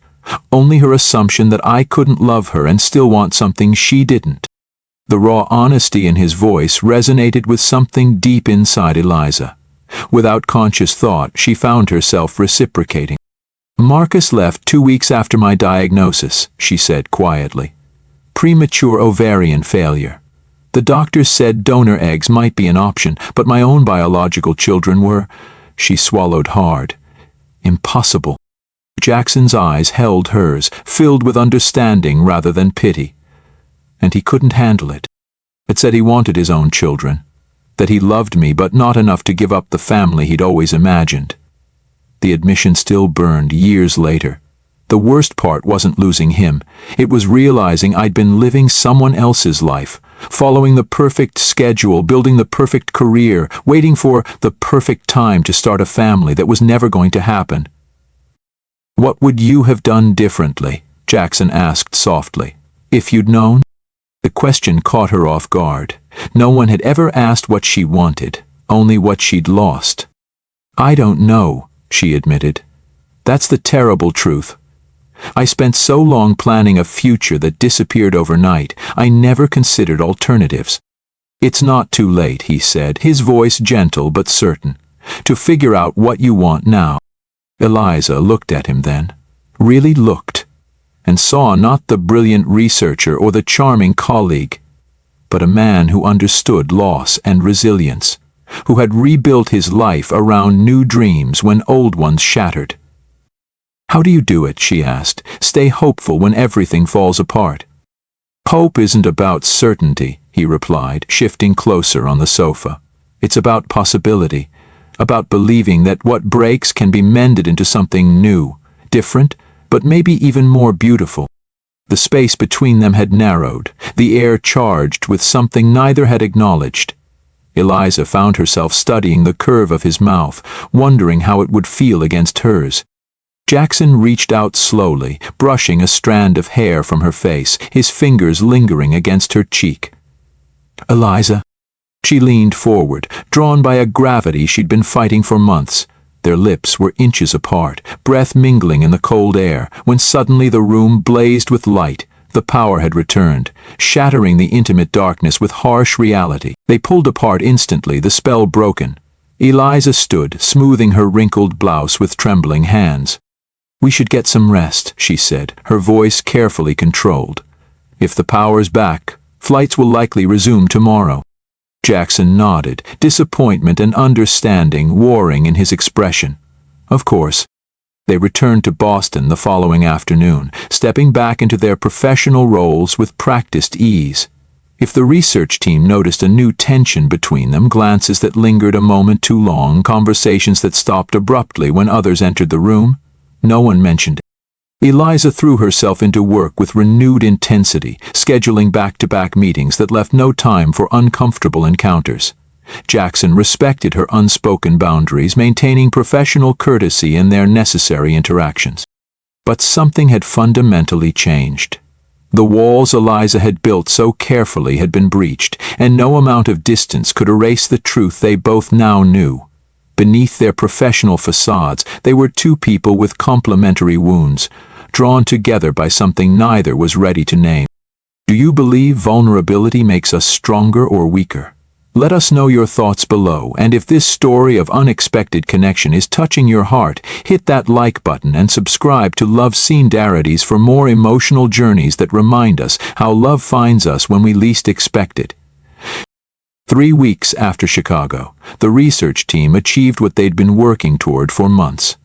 only her assumption that I couldn't love her and still want something she didn't." The raw honesty in his voice resonated with something deep inside Eliza. Without conscious thought, she found herself reciprocating. "Marcus left 2 weeks after my diagnosis," she said quietly. "Premature ovarian failure. The doctors said donor eggs might be an option, but my own biological children were—" She swallowed hard. "Impossible." Jackson's eyes held hers, filled with understanding rather than pity. And he couldn't handle it. It said he wanted his own children, that he loved me but not enough to give up the family he'd always imagined. The admission still burned years later. The worst part wasn't losing him. It was realizing I'd been living someone else's life, following the perfect schedule, building the perfect career, waiting for the perfect time to start a family that was never going to happen. "What would you have done differently?" Jackson asked softly. "If you'd known?" The question caught her off guard. No one had ever asked what she wanted, only what she'd lost. "I don't know," she admitted. "That's the terrible truth. I spent so long planning a future that disappeared overnight, I never considered alternatives." "It's not too late," he said, his voice gentle but certain, "to figure out what you want now." Eliza looked at him then, really looked, and saw not the brilliant researcher or the charming colleague, but a man who understood loss and resilience, who had rebuilt his life around new dreams when old ones shattered. "How do you do it?" she asked. "Stay hopeful when everything falls apart." "Hope isn't about certainty," he replied, shifting closer on the sofa. "It's about possibility, about believing that what breaks can be mended into something new, different, but maybe even more beautiful." The space between them had narrowed, the air charged with something neither had acknowledged. Eliza found herself studying the curve of his mouth, wondering how it would feel against hers. Jackson reached out slowly, brushing a strand of hair from her face, his fingers lingering against her cheek. "Eliza." She leaned forward, drawn by a gravity she'd been fighting for months. Their lips were inches apart, breath mingling in the cold air, when suddenly the room blazed with light. The power had returned, shattering the intimate darkness with harsh reality. They pulled apart instantly, the spell broken. Eliza stood, smoothing her wrinkled blouse with trembling hands. "We should get some rest," she said, her voice carefully controlled. "If the power's back, flights will likely resume tomorrow." Jackson nodded, disappointment and understanding warring in his expression. Of course. They returned to Boston the following afternoon, stepping back into their professional roles with practiced ease. If the research team noticed a new tension between them, glances that lingered a moment too long, conversations that stopped abruptly when others entered the room, no one mentioned it. Eliza threw herself into work with renewed intensity, scheduling back-to-back meetings that left no time for uncomfortable encounters. Jackson respected her unspoken boundaries, maintaining professional courtesy in their necessary interactions. But something had fundamentally changed. The walls Eliza had built so carefully had been breached, and no amount of distance could erase the truth they both now knew. Beneath their professional facades, they were two people with complementary wounds, drawn together by something neither was ready to name. "Do you believe vulnerability makes us stronger or weaker?" Let us know your thoughts below, and if this story of unexpected connection is touching your heart, hit that like button and subscribe to Love Scene Diaries for more emotional journeys that remind us how love finds us when we least expect it. 3 weeks after Chicago, the research team achieved what they'd been working toward for months.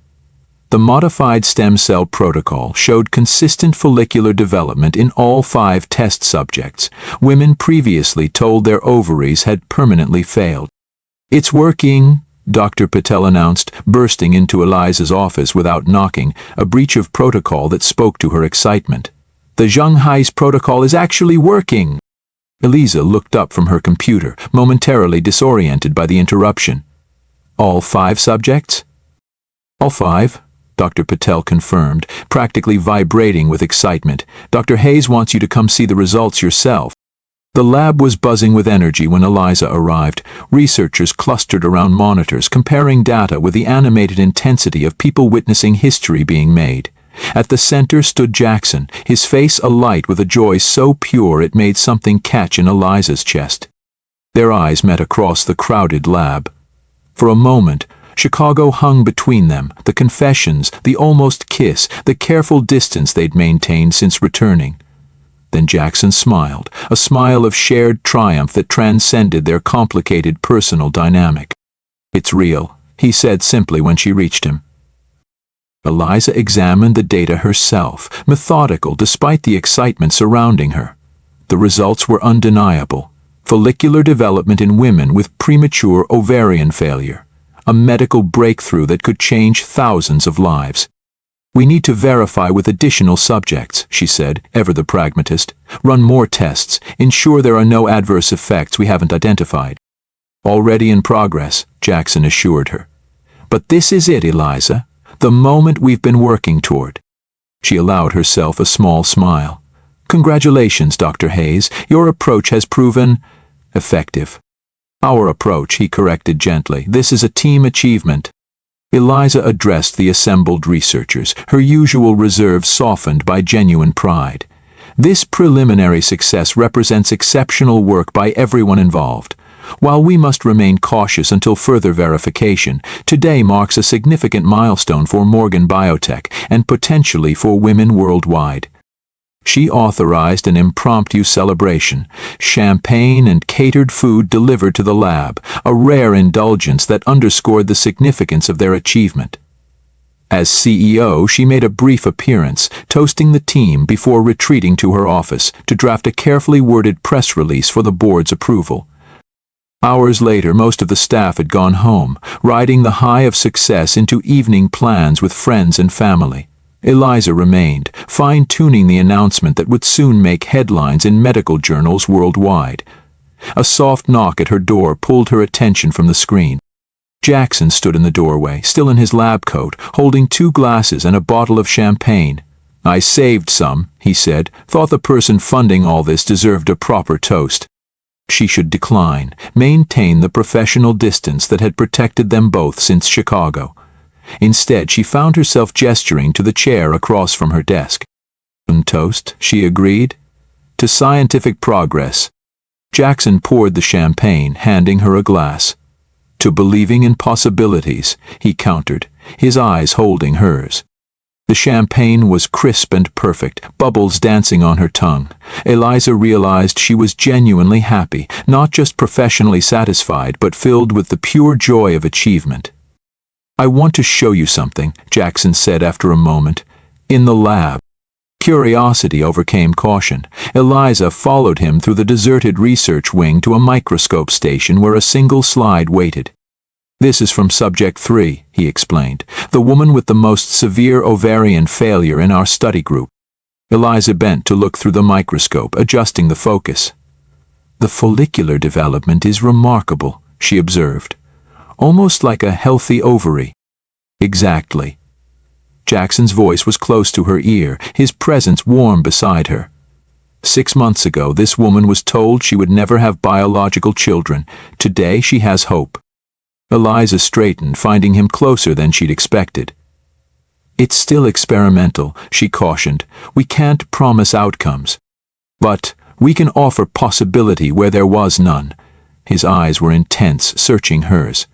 The modified stem cell protocol showed consistent follicular development in all 5 test subjects, women previously told their ovaries had permanently failed. "It's working," Dr. Patel announced, bursting into Eliza's office without knocking, a breach of protocol that spoke to her excitement. "The Shanghai's protocol is actually working." Eliza looked up from her computer, momentarily disoriented by the interruption. "All 5 subjects?" "All 5. Dr. Patel confirmed, practically vibrating with excitement. "Dr. Hayes wants you to come see the results yourself." The lab was buzzing with energy when Eliza arrived. Researchers clustered around monitors, comparing data with the animated intensity of people witnessing history being made. At the center stood Jackson, his face alight with a joy so pure it made something catch in Eliza's chest. Their eyes met across the crowded lab. For a moment, Chicago hung between them, the confessions, the almost kiss, the careful distance they'd maintained since returning. Then Jackson smiled, a smile of shared triumph that transcended their complicated personal dynamic. "It's real," he said simply when she reached him. Eliza examined the data herself, methodical despite the excitement surrounding her. The results were undeniable. Follicular development in women with premature ovarian failure. A medical breakthrough that could change thousands of lives. "We need to verify with additional subjects," she said, ever the pragmatist. "Run more tests, ensure there are no adverse effects we haven't identified." "Already in progress," Jackson assured her. "But this is it, Eliza. The moment we've been working toward." She allowed herself a small smile. "Congratulations, Dr. Hayes. Your approach has proven effective." "Our approach," he corrected gently. "This is a team achievement." Eliza addressed the assembled researchers, her usual reserve softened by genuine pride. "This preliminary success represents exceptional work by everyone involved. While we must remain cautious until further verification, today marks a significant milestone for Morgan Biotech and potentially for women worldwide." She authorized an impromptu celebration, champagne and catered food delivered to the lab, a rare indulgence that underscored the significance of their achievement. As CEO, she made a brief appearance, toasting the team before retreating to her office to draft a carefully worded press release for the board's approval. Hours later, most of the staff had gone home, riding the high of success into evening plans with friends and family. Eliza remained, fine-tuning the announcement that would soon make headlines in medical journals worldwide. A soft knock at her door pulled her attention from the screen. Jackson stood in the doorway, still in his lab coat, holding 2 glasses and a bottle of champagne. "I saved some," he said, "thought the person funding all this deserved a proper toast." She should decline, maintain the professional distance that had protected them both since Chicago. Instead, she found herself gesturing to the chair across from her desk. "Toast," she agreed. "To scientific progress." Jackson poured the champagne, handing her a glass. "To believing in possibilities," he countered, his eyes holding hers. The champagne was crisp and perfect, bubbles dancing on her tongue. Eliza realized she was genuinely happy, not just professionally satisfied, but filled with the pure joy of achievement. "I want to show you something," Jackson said after a moment. "In the lab." Curiosity overcame caution. Eliza followed him through the deserted research wing to a microscope station where a single slide waited. "This is from Subject 3, he explained, "the woman with the most severe ovarian failure in our study group." Eliza bent to look through the microscope, adjusting the focus. "The follicular development is remarkable," she observed. "Almost like a healthy ovary." "Exactly." Jackson's voice was close to her ear, his presence warm beside her. 6 months ago, this woman was told she would never have biological children. Today, she has hope. Eliza straightened, finding him closer than she'd expected. "It's still experimental," she cautioned. "We can't promise outcomes. But we can offer possibility where there was none. His eyes were intense, searching hers.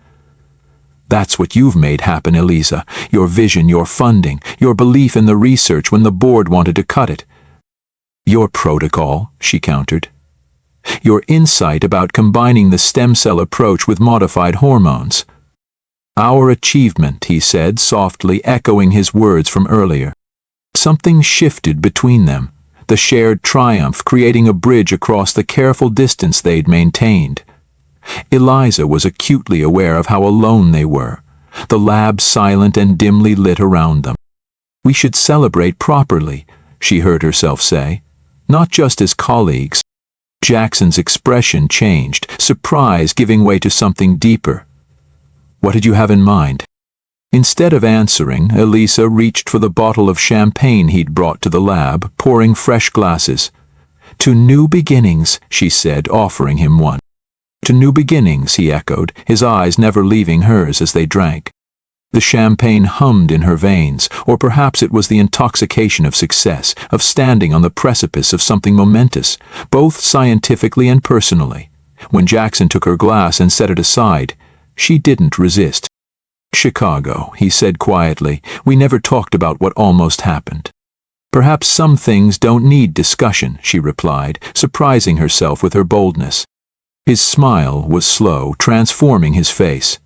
"That's what you've made happen, Elisa. Your vision, your funding, your belief in the research when the board wanted to cut it." "Your protocol," she countered. "Your insight about combining the stem cell approach with modified hormones." "Our achievement," he said softly, echoing his words from earlier. Something shifted between them, the shared triumph creating a bridge across the careful distance they'd maintained. Eliza was acutely aware of how alone they were, the lab silent and dimly lit around them. "We should celebrate properly," she heard herself say, "not just as colleagues." Jackson's expression changed, surprise giving way to something deeper. "What did you have in mind?" Instead of answering, Elisa reached for the bottle of champagne he'd brought to the lab, pouring fresh glasses. "To new beginnings," she said, offering him one. "To new beginnings," he echoed, his eyes never leaving hers as they drank. The champagne hummed in her veins, or perhaps it was the intoxication of success, of standing on the precipice of something momentous, both scientifically and personally. When Jackson took her glass and set it aside, she didn't resist. "Chicago," he said quietly. "We never talked about what almost happened." "Perhaps some things don't need discussion," she replied, surprising herself with her boldness. His smile was slow, transforming his face.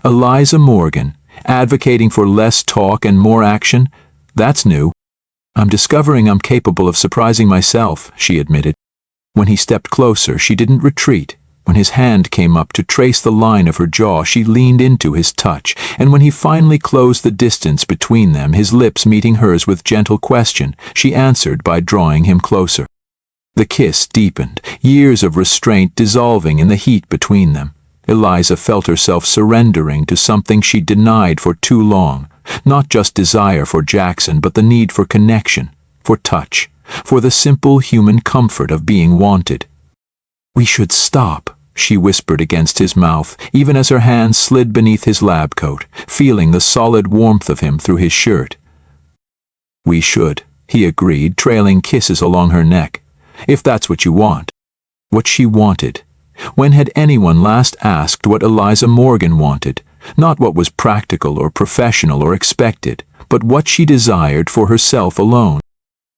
"Eliza Morgan, advocating for less talk and more action? That's new." "I'm discovering I'm capable of surprising myself," she admitted. When he stepped closer, she didn't retreat. When his hand came up to trace the line of her jaw, she leaned into his touch, and when he finally closed the distance between them, his lips meeting hers with gentle question, she answered by drawing him closer. The kiss deepened, years of restraint dissolving in the heat between them. Eliza felt herself surrendering to something she'd denied for too long, not just desire for Jackson, but the need for connection, for touch, for the simple human comfort of being wanted. "We should stop," she whispered against his mouth, even as her hand slid beneath his lab coat, feeling the solid warmth of him through his shirt. "We should," he agreed, trailing kisses along her neck. "If that's what you want." What she wanted. When had anyone last asked what Eliza Morgan wanted? Not what was practical or professional or expected, but what she desired for herself alone.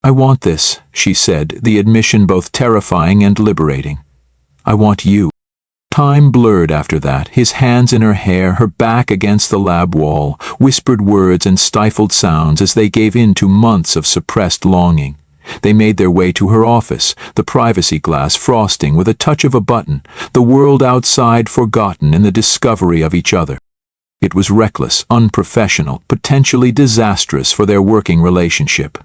"I want this," she said, the admission both terrifying and liberating. "I want you." Time blurred after that, his hands in her hair, her back against the lab wall, whispered words and stifled sounds as they gave in to months of suppressed longing. They made their way to her office, the privacy glass frosting with a touch of a button, the world outside forgotten in the discovery of each other. It was reckless, unprofessional, potentially disastrous for their working relationship.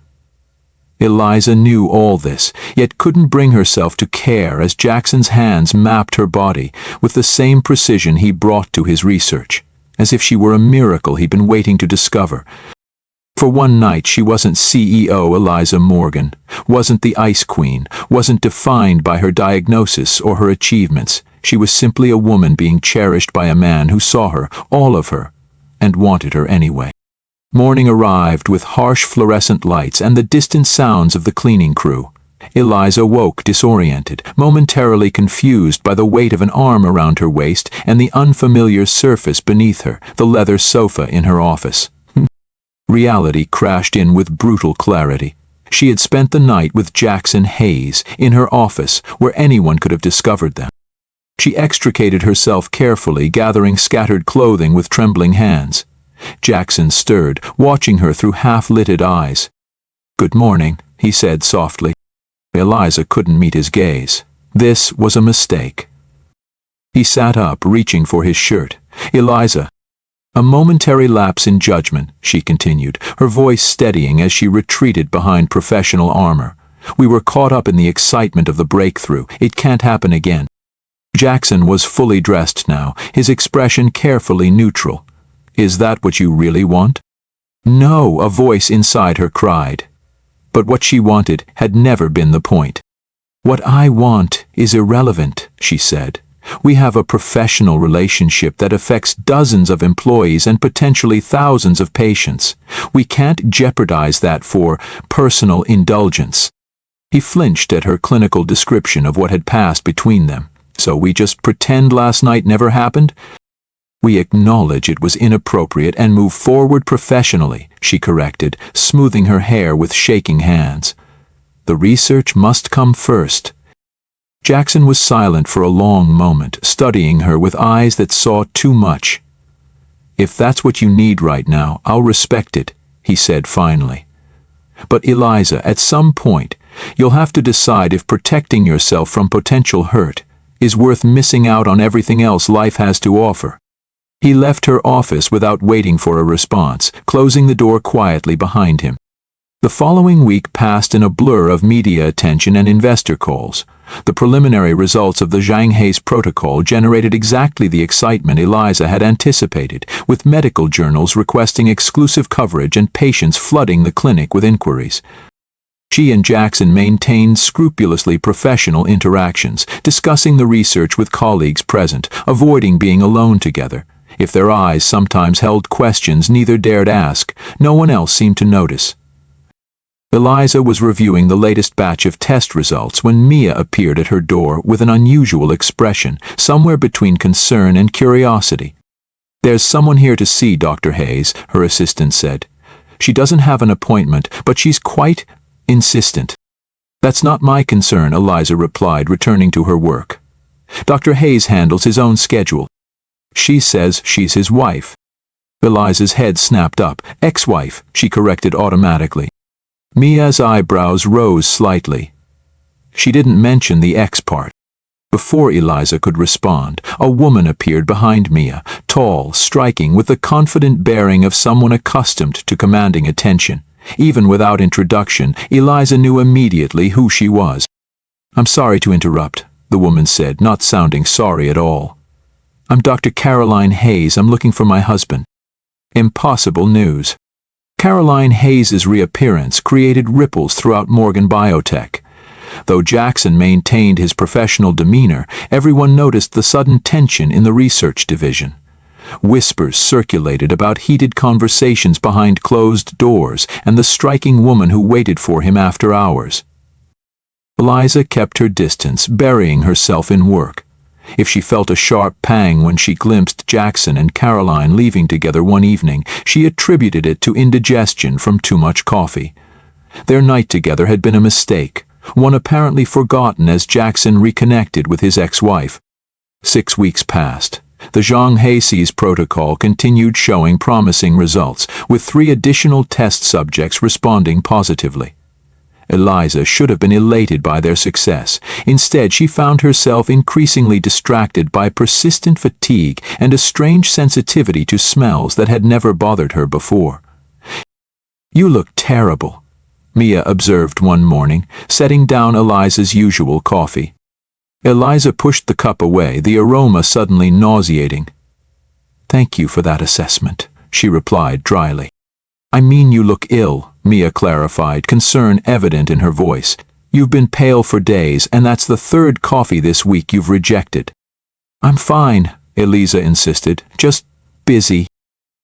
Eliza knew all this, yet couldn't bring herself to care as Jackson's hands mapped her body with the same precision he brought to his research, as if she were a miracle he'd been waiting to discover. For one night she wasn't CEO Eliza Morgan, wasn't the Ice Queen, wasn't defined by her diagnosis or her achievements. She was simply a woman being cherished by a man who saw her, all of her, and wanted her anyway. Morning arrived with harsh fluorescent lights and the distant sounds of the cleaning crew. Eliza woke disoriented, momentarily confused by the weight of an arm around her waist and the unfamiliar surface beneath her, the leather sofa in her office. Reality crashed in with brutal clarity. She had spent the night with Jackson Hayes, in her office, where anyone could have discovered them. She extricated herself carefully, gathering scattered clothing with trembling hands. Jackson stirred, watching her through half-lidded eyes. "Good morning," he said softly. Eliza couldn't meet his gaze. This was a mistake. He sat up, reaching for his shirt. "Eliza." "A momentary lapse in judgment," she continued, her voice steadying as she retreated behind professional armor. "We were caught up in the excitement of the breakthrough. It can't happen again." Jackson was fully dressed now, his expression carefully neutral. "Is that what you really want?" "No," a voice inside her cried. But what she wanted had never been the point. "What I want is irrelevant," she said. "We have a professional relationship that affects dozens of employees and potentially thousands of patients. We can't jeopardize that for personal indulgence." He flinched at her clinical description of what had passed between them. So we just pretend last night never happened? We acknowledge it was inappropriate and move forward professionally, she corrected, smoothing her hair with shaking hands. The research must come first. Jackson was silent for a long moment, studying her with eyes that saw too much. If that's what you need right now, I'll respect it, he said finally. But Eliza, at some point, you'll have to decide if protecting yourself from potential hurt is worth missing out on everything else life has to offer. He left her office without waiting for a response, closing the door quietly behind him. The following week passed in a blur of media attention and investor calls. The preliminary results of the Zhang-He's protocol generated exactly the excitement Eliza had anticipated, with medical journals requesting exclusive coverage and patients flooding the clinic with inquiries. She and Jackson maintained scrupulously professional interactions, discussing the research with colleagues present, avoiding being alone together. If their eyes sometimes held questions neither dared ask, no one else seemed to notice. Eliza was reviewing the latest batch of test results when Mia appeared at her door with an unusual expression, somewhere between concern and curiosity. "There's someone here to see Dr. Hayes," her assistant said. "She doesn't have an appointment, but she's quite insistent." "That's not my concern," Eliza replied, returning to her work. "Dr. Hayes handles his own schedule. She says she's his wife." Eliza's head snapped up. "Ex-wife," she corrected automatically. Mia's eyebrows rose slightly. She didn't mention the ex part. Before Eliza could respond, a woman appeared behind Mia, tall, striking, with the confident bearing of someone accustomed to commanding attention. Even without introduction, Eliza knew immediately who she was. "I'm sorry to interrupt," the woman said, not sounding sorry at all. "I'm Dr. Caroline Hayes. I'm looking for my husband." Impossible news. Caroline Hayes's reappearance created ripples throughout Morgan Biotech. Though Jackson maintained his professional demeanor, everyone noticed the sudden tension in the research division. Whispers circulated about heated conversations behind closed doors and the striking woman who waited for him after hours. Eliza kept her distance, burying herself in work. If she felt a sharp pang when she glimpsed Jackson and Caroline leaving together one evening, she attributed it to indigestion from too much coffee. Their night together had been a mistake, one apparently forgotten as Jackson reconnected with his ex-wife. 6 weeks passed. The Zhang-He's protocol continued showing promising results, with 3 additional test subjects responding positively. Eliza should have been elated by their success. Instead, she found herself increasingly distracted by persistent fatigue and a strange sensitivity to smells that had never bothered her before. "You look terrible," Mia observed one morning, setting down Eliza's usual coffee. Eliza pushed the cup away, the aroma suddenly nauseating. "Thank you for that assessment," she replied dryly. "I mean you look ill," Mia clarified, concern evident in her voice. "You've been pale for days, and that's the 3rd coffee this week you've rejected." "I'm fine," Eliza insisted, "just busy."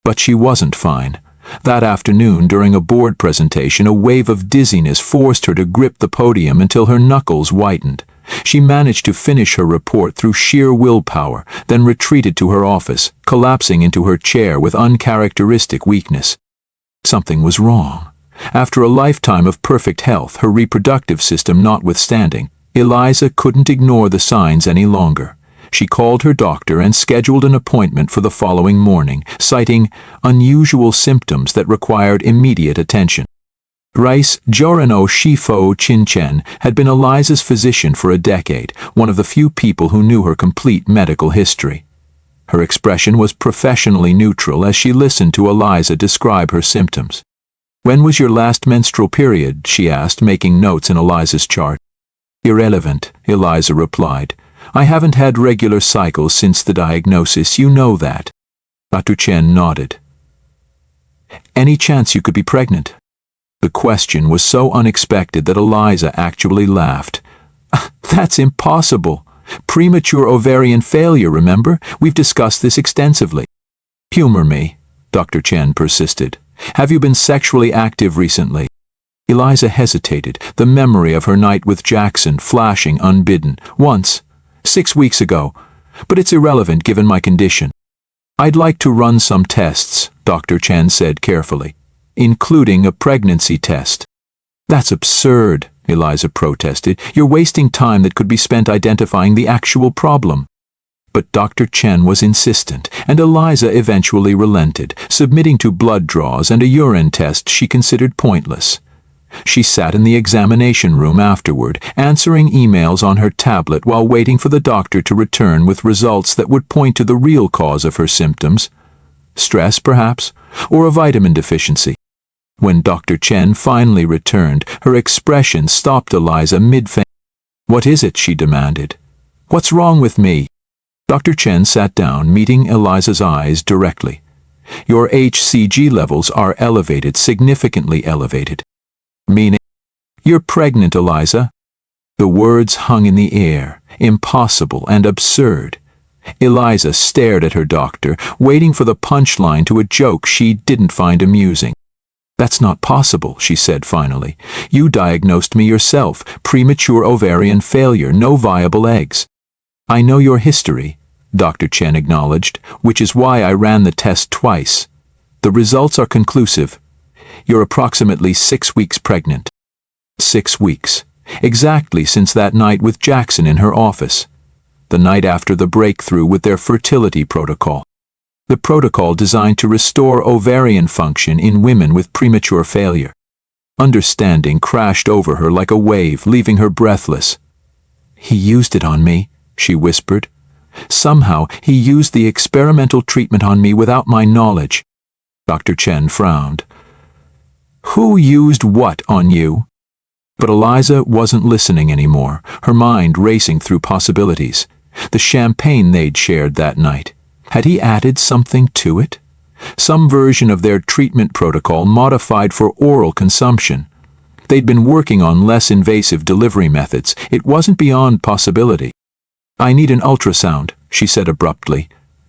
But she wasn't fine. That afternoon, during a board presentation, a wave of dizziness forced her to grip the podium until her knuckles whitened. She managed to finish her report through sheer willpower, then retreated to her office, collapsing into her chair with uncharacteristic weakness. Something was wrong. After a lifetime of perfect health, her reproductive system notwithstanding, Eliza couldn't ignore the signs any longer. She called her doctor and scheduled an appointment for the following morning, citing unusual symptoms that required immediate attention. Rice Jorano Shifo Chinchen had been Eliza's physician for a decade, one of the few people who knew her complete medical history. Her expression was professionally neutral as she listened to Eliza describe her symptoms. "When was your last menstrual period?" she asked, making notes in Eliza's chart. "Irrelevant," Eliza replied. "I haven't had regular cycles since the diagnosis, you know that." Dr. Chen nodded. "Any chance you could be pregnant?" The question was so unexpected that Eliza actually laughed. "That's impossible. Premature ovarian failure, remember? We've discussed this extensively." "Humor me," Dr. Chen persisted. "Have you been sexually active recently?" Eliza hesitated, the memory of her night with Jackson flashing unbidden. "Once," 6 weeks ago, but it's irrelevant given my condition. I'd like to run some tests, Dr. Chen said carefully, including a pregnancy test. That's absurd, Eliza protested. You're wasting time that could be spent identifying the actual problem. But Dr. Chen was insistent, and Eliza eventually relented, submitting to blood draws and a urine test she considered pointless. She sat in the examination room afterward, answering emails on her tablet while waiting for the doctor to return with results that would point to the real cause of her symptoms. Stress, perhaps, or a vitamin deficiency. When Dr. Chen finally returned, her expression stopped Eliza mid-faint. "What is it?" she demanded. "What's wrong with me?" Dr. Chen sat down, meeting Eliza's eyes directly. "Your HCG levels are elevated, significantly elevated." "Meaning?" "You're pregnant, Eliza." The words hung in the air, impossible and absurd. Eliza stared at her doctor, waiting for the punchline to a joke she didn't find amusing. "That's not possible," she said finally. "You diagnosed me yourself, premature ovarian failure, no viable eggs." "I know your history," Dr. Chen acknowledged, "which is why I ran the test twice. The results are conclusive. You're approximately 6 weeks pregnant." 6 weeks. Exactly since that night with Jackson in her office. The night after the breakthrough with their fertility protocol. The protocol designed to restore ovarian function in women with premature failure. Understanding crashed over her like a wave, leaving her breathless. "He used it on me," she whispered. "Somehow he used the experimental treatment on me without my knowledge." Dr. Chen frowned. "Who used what on you?" But Eliza wasn't listening anymore, her mind racing through possibilities. The champagne they'd shared that night. Had he added something to it? Some version of their treatment protocol modified for oral consumption. They'd been working on less invasive delivery methods. It wasn't beyond possibility. "I need an ultrasound," she said abruptly.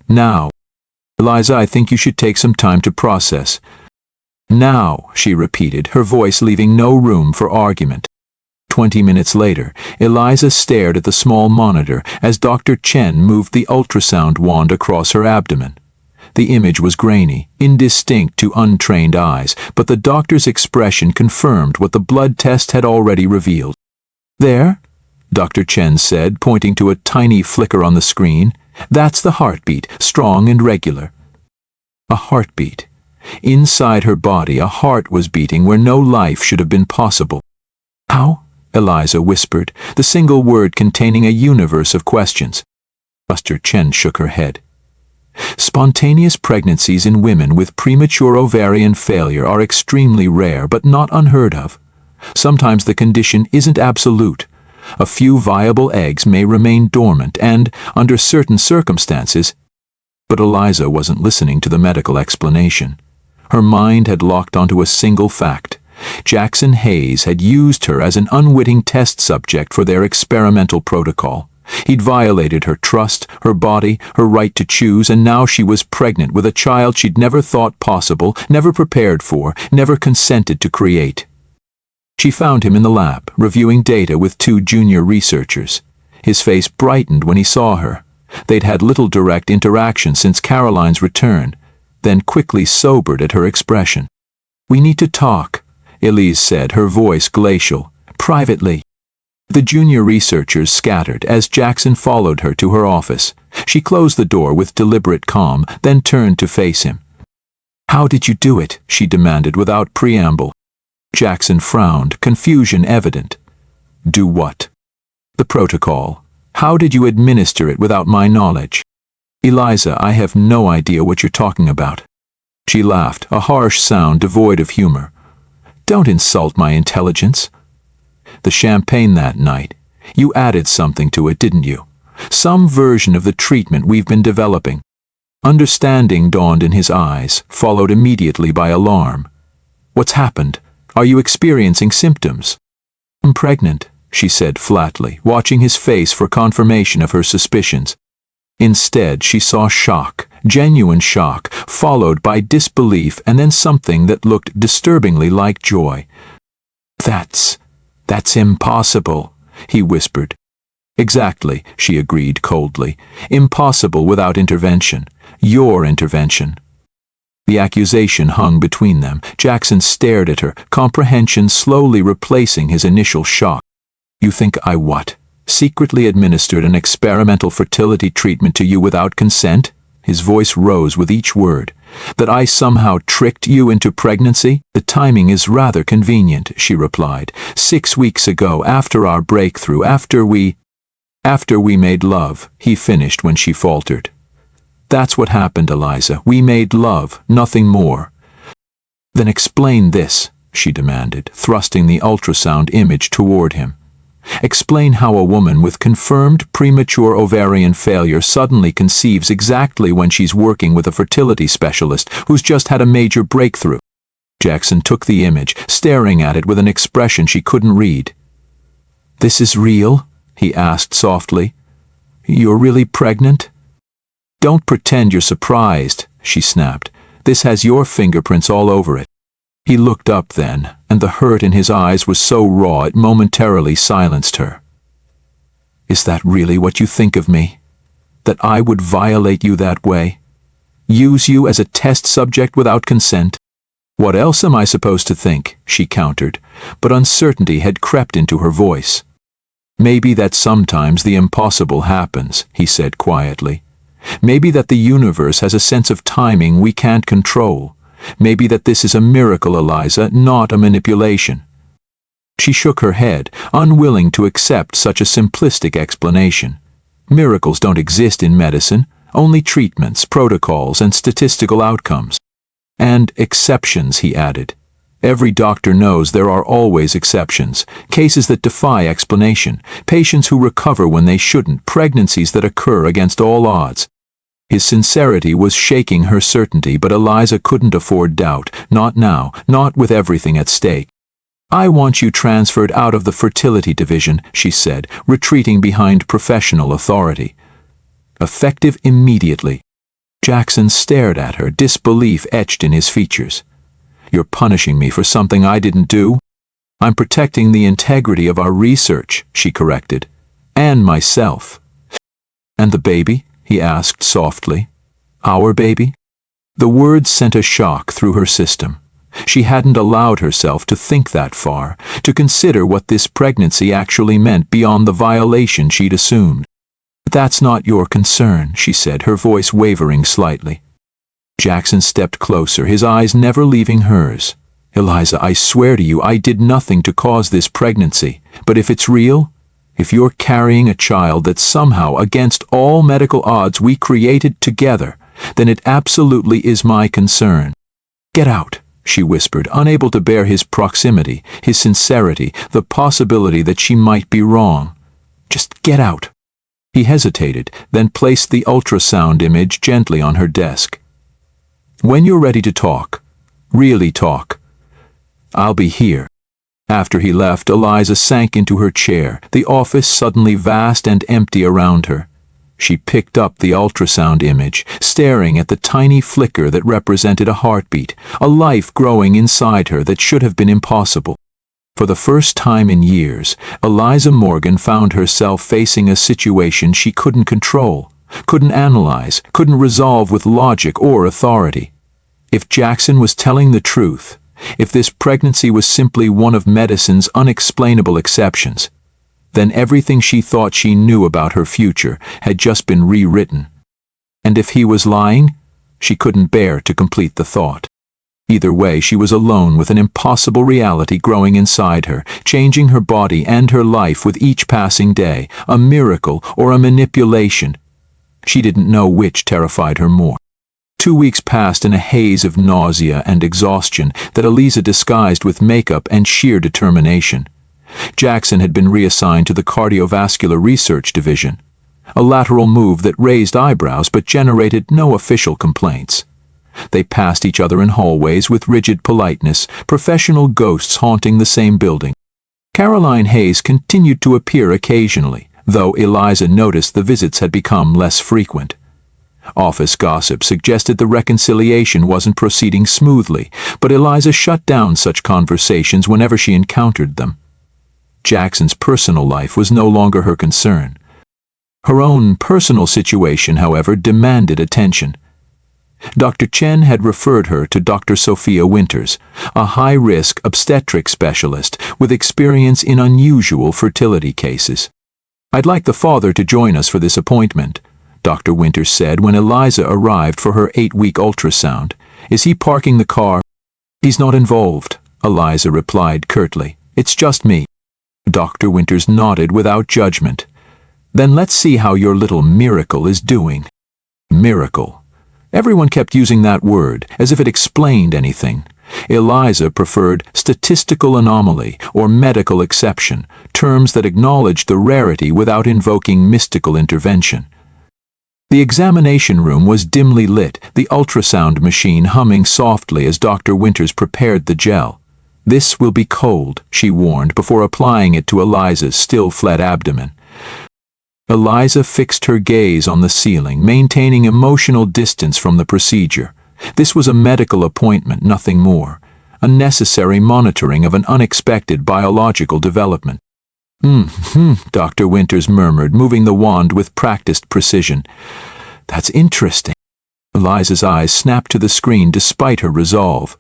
"Now." "Eliza, I think you should take some time to process." "Now," she repeated, her voice leaving no room for argument. 20 minutes later, Eliza stared at the small monitor as Dr. Chen moved the ultrasound wand across her abdomen. The image was grainy, indistinct to untrained eyes, but the doctor's expression confirmed what the blood test had already revealed. "There," Dr. Chen said, pointing to a tiny flicker on the screen. "That's the heartbeat, strong and regular." A heartbeat. Inside her body, a heart was beating where no life should have been possible. "How?" Eliza whispered, the single word containing a universe of questions. Dr. Chen shook her head. "Spontaneous pregnancies in women with premature ovarian failure are extremely rare but not unheard of. Sometimes the condition isn't absolute. A few viable eggs may remain dormant and, under certain circumstances..." But Eliza wasn't listening to the medical explanation. Her mind had locked onto a single fact. Jackson Hayes had used her as an unwitting test subject for their experimental protocol. He'd violated her trust, her body, her right to choose, and now she was pregnant with a child she'd never thought possible, never prepared for, never consented to create. She found him in the lab, reviewing data with 2 junior researchers. His face brightened when he saw her. They'd had little direct interaction since Caroline's return, then quickly sobered at her expression. "We need to talk," Elise said, her voice glacial. "Privately." The junior researchers scattered as Jackson followed her to her office. She closed the door with deliberate calm, then turned to face him. "How did you do it?" she demanded without preamble. Jackson frowned, confusion evident. "Do what?" "The protocol. How did you administer it without my knowledge?" "Eliza, I have no idea what you're talking about." She laughed, a harsh sound devoid of humor. "Don't insult my intelligence." "The champagne that night. You added something to it, didn't you? Some version of the treatment we've been developing." Understanding dawned in his eyes, followed immediately by alarm. "What's happened? Are you experiencing symptoms?" "I'm pregnant," she said flatly, watching his face for confirmation of her suspicions. Instead, she saw shock, genuine shock, followed by disbelief and then something that looked disturbingly like joy. That's impossible," he whispered. Exactly, she agreed coldly. Impossible without intervention. Your intervention. The accusation hung between them. Jackson stared at her, comprehension slowly replacing his initial shock. You think I what? Secretly administered an experimental fertility treatment to you without consent? His voice rose with each word. That I somehow tricked you into pregnancy? The timing is rather convenient, she replied. 6 weeks ago, after our breakthrough, after we made love, he finished when she faltered. That's what happened, Eliza. We made love, nothing more. Then explain this, she demanded, thrusting the ultrasound image toward him. Explain how a woman with confirmed premature ovarian failure suddenly conceives exactly when she's working with a fertility specialist who's just had a major breakthrough. Jackson took the image, staring at it with an expression she couldn't read. This is real? He asked softly. You're really pregnant? Don't pretend you're surprised, she snapped. This has your fingerprints all over it. He looked up then, and the hurt in his eyes was so raw it momentarily silenced her. Is that really what you think of me? That I would violate you that way? Use you as a test subject without consent? What else am I supposed to think? She countered, but uncertainty had crept into her voice. Maybe that sometimes the impossible happens, he said quietly. Maybe that the universe has a sense of timing we can't control. Maybe that this is a miracle, Eliza, not a manipulation. She shook her head, unwilling to accept such a simplistic explanation. Miracles don't exist in medicine, only treatments, protocols, and statistical outcomes. And exceptions, he added. Every doctor knows there are always exceptions, cases that defy explanation, patients who recover when they shouldn't, pregnancies that occur against all odds. His sincerity was shaking her certainty, but Eliza couldn't afford doubt, not now, not with everything at stake. I want you transferred out of the fertility division, she said, retreating behind professional authority. Effective immediately. Jackson stared at her, disbelief etched in his features. You're punishing me for something I didn't do? I'm protecting the integrity of our research, she corrected. And myself. And the baby? He asked softly. Our baby? The words sent a shock through her system. She hadn't allowed herself to think that far, to consider what this pregnancy actually meant beyond the violation she'd assumed. That's not your concern, she said, her voice wavering slightly. Jackson stepped closer, his eyes never leaving hers. Eliza, I swear to you, I did nothing to cause this pregnancy. But if it's real, if you're carrying a child that somehow, against all medical odds we created together, then it absolutely is my concern. Get out, she whispered, unable to bear his proximity, his sincerity, the possibility that she might be wrong. Just get out. He hesitated, then placed the ultrasound image gently on her desk. When you're ready to talk, really talk, I'll be here. After he left, Eliza sank into her chair, the office suddenly vast and empty around her. She picked up the ultrasound image, staring at the tiny flicker that represented a heartbeat, a life growing inside her that should have been impossible. For the first time in years, Eliza Morgan found herself facing a situation she couldn't control, couldn't analyze, couldn't resolve with logic or authority. If Jackson was telling the truth, if this pregnancy was simply one of medicine's unexplainable exceptions, then everything she thought she knew about her future had just been rewritten. And if he was lying, she couldn't bear to complete the thought. Either way, she was alone with an impossible reality growing inside her, changing her body and her life with each passing day, a miracle or a manipulation. She didn't know which terrified her more. 2 weeks passed in a haze of nausea and exhaustion that Eliza disguised with makeup and sheer determination. Jackson had been reassigned to the cardiovascular research division, a lateral move that raised eyebrows but generated no official complaints. They passed each other in hallways with rigid politeness, professional ghosts haunting the same building. Caroline Hayes continued to appear occasionally, though Eliza noticed the visits had become less frequent. Office gossip suggested the reconciliation wasn't proceeding smoothly, but Eliza shut down such conversations whenever she encountered them. Jackson's personal life was no longer her concern. Her own personal situation, however, demanded attention. Dr. Chen had referred her to Dr. Sophia Winters, a high-risk obstetric specialist with experience in unusual fertility cases. "I'd like the father to join us for this appointment," Dr. Winters said when Eliza arrived for her 8-week ultrasound. "Is he parking the car?" "He's not involved," Eliza replied curtly. "It's just me." Dr. Winters nodded without judgment. "Then let's see how your little miracle is doing." Miracle. Everyone kept using that word, as if it explained anything. Eliza preferred statistical anomaly or medical exception, terms that acknowledged the rarity without invoking mystical intervention. The examination room was dimly lit, the ultrasound machine humming softly as Dr. Winters prepared the gel. "This will be cold," she warned before applying it to Eliza's still-flat abdomen. Eliza fixed her gaze on the ceiling, maintaining emotional distance from the procedure. This was a medical appointment, nothing more. A necessary monitoring of an unexpected biological development. Dr. Winters murmured, moving the wand with practiced precision. "That's interesting." Eliza's eyes snapped to the screen despite her resolve.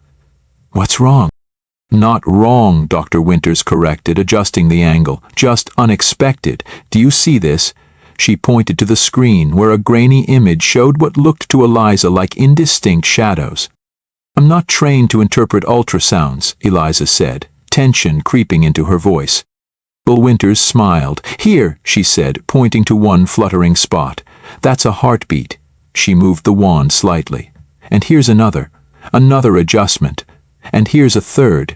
"What's wrong?" "Not wrong," Dr. Winters corrected, adjusting the angle. "Just unexpected. Do you see this?" She pointed to the screen, where a grainy image showed what looked to Eliza like indistinct shadows. "I'm not trained to interpret ultrasounds," Eliza said, tension creeping into her voice. Dr. Winters smiled. "Here," she said, pointing to one fluttering spot. "That's a heartbeat." She moved the wand slightly. "And here's another adjustment. And here's a third."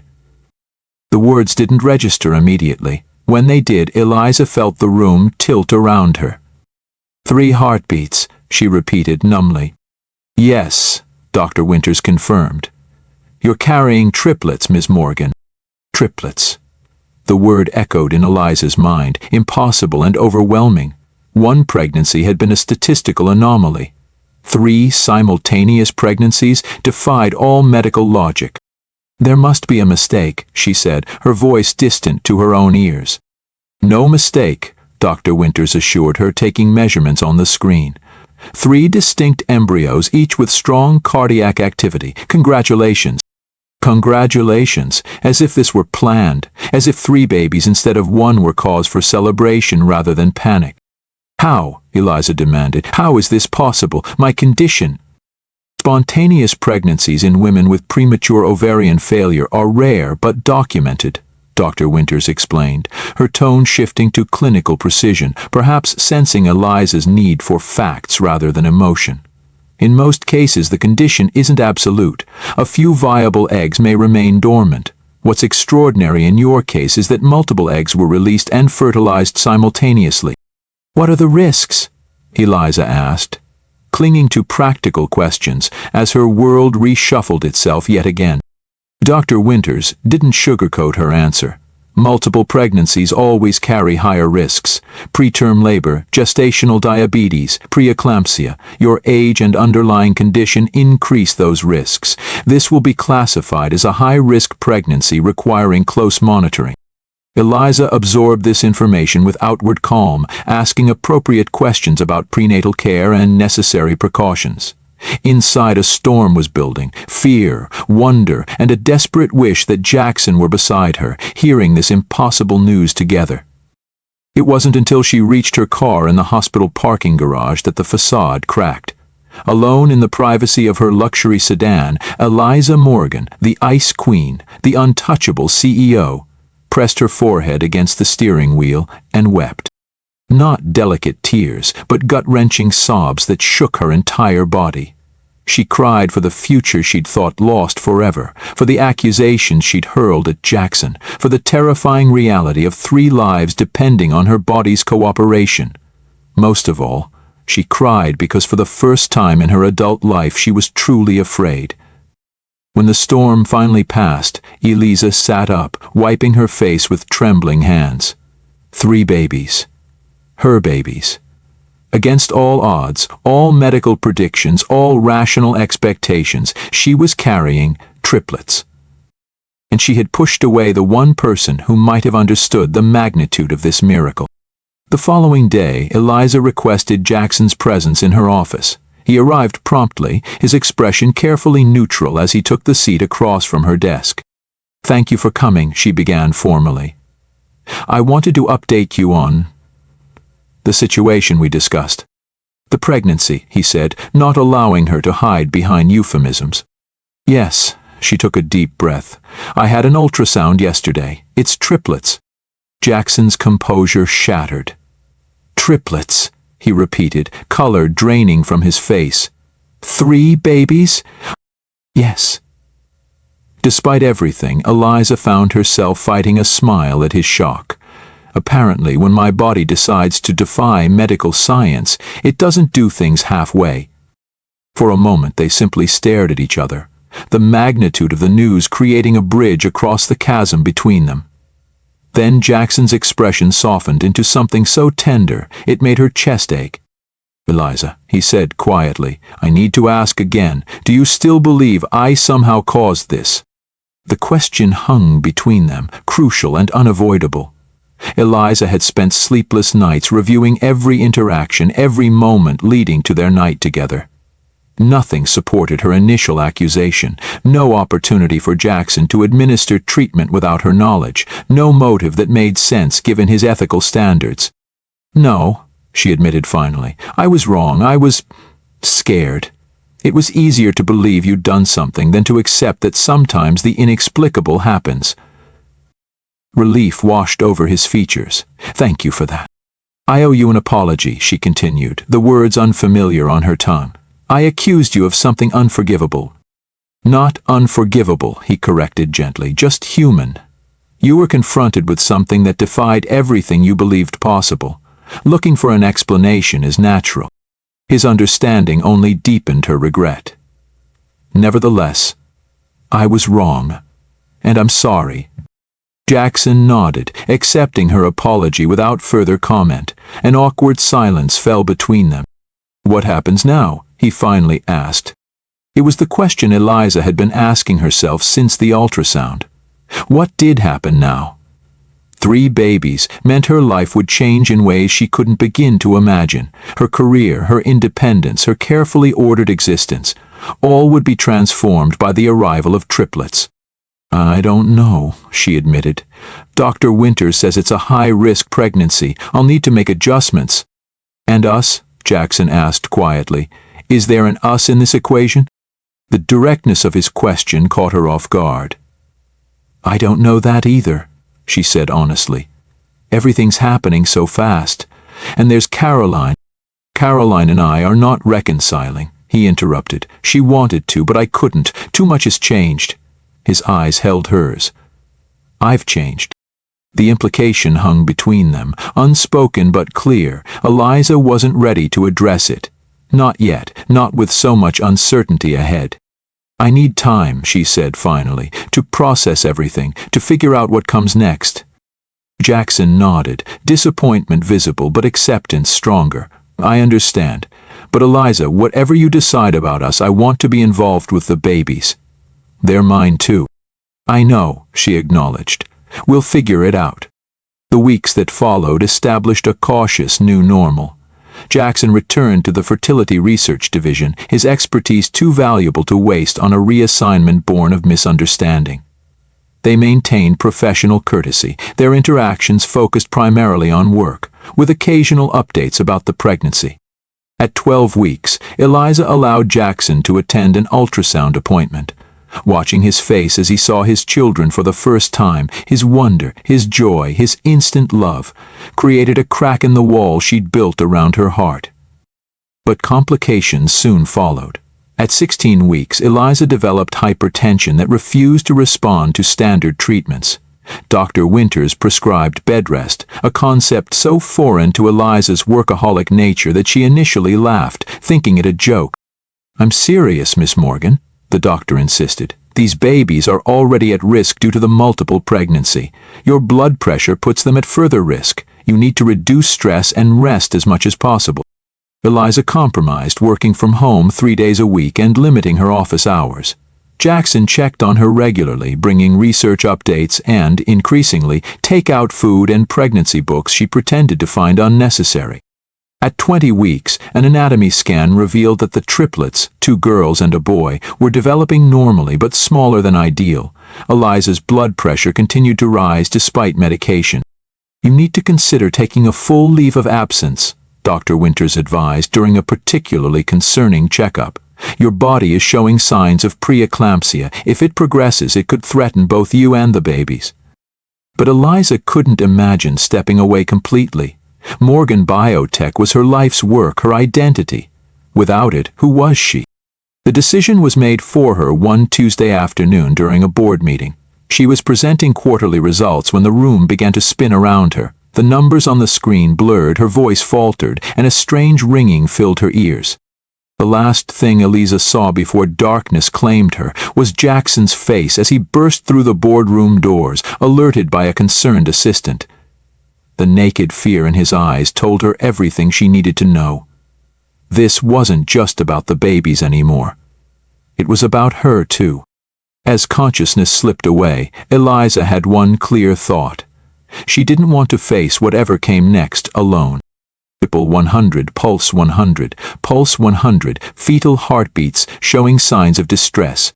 The words didn't register immediately. When they did, Eliza felt the room tilt around her. "3 heartbeats," she repeated numbly. "Yes," Dr. Winters confirmed. "You're carrying triplets, Ms. Morgan." Triplets. The word echoed in Eliza's mind, impossible and overwhelming. One pregnancy had been a statistical anomaly. 3 simultaneous pregnancies defied all medical logic. "There must be a mistake," she said, her voice distant to her own ears. "No mistake," Dr. Winters assured her, taking measurements on the screen. 3 distinct embryos, each with strong cardiac activity. Congratulations. Congratulations, as if this were planned, as if 3 babies instead of 1 were cause for celebration rather than panic. "How?" Eliza demanded. "How is this possible? My condition." "Spontaneous pregnancies in women with premature ovarian failure are rare but documented," Dr. Winters explained, her tone shifting to clinical precision, perhaps sensing Eliza's need for facts rather than emotion. "In most cases, the condition isn't absolute. A few viable eggs may remain dormant. What's extraordinary in your case is that multiple eggs were released and fertilized simultaneously." "What are the risks?" Eliza asked, clinging to practical questions as her world reshuffled itself yet again. Dr. Winters didn't sugarcoat her answer. Multiple pregnancies always carry higher risks. Preterm labor, gestational diabetes, preeclampsia, your age and underlying condition increase those risks. This will be classified as a high-risk pregnancy requiring close monitoring. Eliza absorbed this information with outward calm, asking appropriate questions about prenatal care and necessary precautions. Inside, a storm was building, fear, wonder, and a desperate wish that Jackson were beside her, hearing this impossible news together. It wasn't until she reached her car in the hospital parking garage that the facade cracked. Alone in the privacy of her luxury sedan, Eliza Morgan, the Ice Queen, the untouchable CEO, pressed her forehead against the steering wheel and wept. Not delicate tears, but gut-wrenching sobs that shook her entire body. She cried for the future she'd thought lost forever, for the accusations she'd hurled at Jackson, for the terrifying reality of 3 lives depending on her body's cooperation. Most of all, she cried because for the first time in her adult life she was truly afraid. When the storm finally passed, Eliza sat up, wiping her face with trembling hands. 3 babies. Her babies. Against all odds, all medical predictions, all rational expectations, she was carrying triplets. And she had pushed away the one person who might have understood the magnitude of this miracle. The following day, Eliza requested Jackson's presence in her office. He arrived promptly, his expression carefully neutral as he took the seat across from her desk. "Thank you for coming," she began formally. "I wanted to update you on the situation we discussed." "The pregnancy," he said, not allowing her to hide behind euphemisms. "Yes," she took a deep breath. "I had an ultrasound yesterday. It's triplets." Jackson's composure shattered. "Triplets," he repeated, color draining from his face. "3 babies?" "Yes." Despite everything, Eliza found herself fighting a smile at his shock. Apparently, when my body decides to defy medical science, it doesn't do things halfway. For a moment they simply stared at each other, the magnitude of the news creating a bridge across the chasm between them. Then Jackson's expression softened into something so tender it made her chest ache. "Eliza," he said quietly, "I need to ask again, do you still believe I somehow caused this?" The question hung between them, crucial and unavoidable. Eliza had spent sleepless nights reviewing every interaction, every moment leading to their night together. Nothing supported her initial accusation, no opportunity for Jackson to administer treatment without her knowledge, no motive that made sense given his ethical standards. "No," she admitted finally, "I was wrong. I was scared. It was easier to believe you'd done something than to accept that sometimes the inexplicable happens." Relief washed over his features. "Thank you for that." "I owe you an apology," she continued, the words unfamiliar on her tongue. "I accused you of something unforgivable." "Not unforgivable," he corrected gently, "just human. You were confronted with something that defied everything you believed possible. Looking for an explanation is natural." His understanding only deepened her regret. "Nevertheless, I was wrong, and I'm sorry." Jackson nodded, accepting her apology without further comment. An awkward silence fell between them. "What happens now?" he finally asked. It was the question Eliza had been asking herself since the ultrasound. What did happen now? 3 babies meant her life would change in ways she couldn't begin to imagine. Her career, her independence, her carefully ordered existence, all would be transformed by the arrival of triplets. "I don't know," she admitted. "Dr. Winters says it's a high-risk pregnancy. I'll need to make adjustments." "And us?" Jackson asked quietly. "Is there an us in this equation?" The directness of his question caught her off guard. "I don't know that either," she said honestly. "Everything's happening so fast. And there's Caroline." "Caroline and I are not reconciling," he interrupted. "She wanted to, but I couldn't. Too much has changed." His eyes held hers. "I've changed." The implication hung between them, unspoken but clear. Eliza wasn't ready to address it. Not yet, not with so much uncertainty ahead. "I need time," she said finally, "to process everything, to figure out what comes next." Jackson nodded, disappointment visible but acceptance stronger. "I understand. But Eliza, whatever you decide about us, I want to be involved with the babies. They're mine too." "I know," she acknowledged. "We'll figure it out." The weeks that followed established a cautious new normal. Jackson returned to the fertility research division, his expertise too valuable to waste on a reassignment born of misunderstanding. They maintained professional courtesy, their interactions focused primarily on work, with occasional updates about the pregnancy. At 12 weeks, Eliza allowed Jackson to attend an ultrasound appointment. Watching his face as he saw his children for the first time, his wonder, his joy, his instant love, created a crack in the wall she'd built around her heart. But complications soon followed. At 16 weeks, Eliza developed hypertension that refused to respond to standard treatments. Dr. Winters prescribed bed rest, a concept so foreign to Eliza's workaholic nature that she initially laughed, thinking it a joke. "I'm serious, Miss Morgan," the doctor insisted. "These babies are already at risk due to the multiple pregnancy. Your blood pressure puts them at further risk. You need to reduce stress and rest as much as possible." Eliza compromised, working from home 3 days a week and limiting her office hours. Jackson checked on her regularly, bringing research updates and, increasingly, take-out food and pregnancy books she pretended to find unnecessary. At 20 weeks, an anatomy scan revealed that the triplets, 2 girls and a boy, were developing normally but smaller than ideal. Eliza's blood pressure continued to rise despite medication. "You need to consider taking a full leave of absence," Dr. Winters advised during a particularly concerning checkup. "Your body is showing signs of preeclampsia. If it progresses, it could threaten both you and the babies." But Eliza couldn't imagine stepping away completely. Morgan Biotech was her life's work, her identity. Without it, who was she? The decision was made for her one Tuesday afternoon during a board meeting. She was presenting quarterly results when the room began to spin around her. The numbers on the screen blurred, her voice faltered, and a strange ringing filled her ears. The last thing Eliza saw before darkness claimed her was Jackson's face as he burst through the boardroom doors, alerted by a concerned assistant. The naked fear in his eyes told her everything she needed to know. This wasn't just about the babies anymore. It was about her, too. As consciousness slipped away, Eliza had one clear thought. She didn't want to face whatever came next alone. Triple 100, pulse 100, pulse 100, fetal heartbeats showing signs of distress.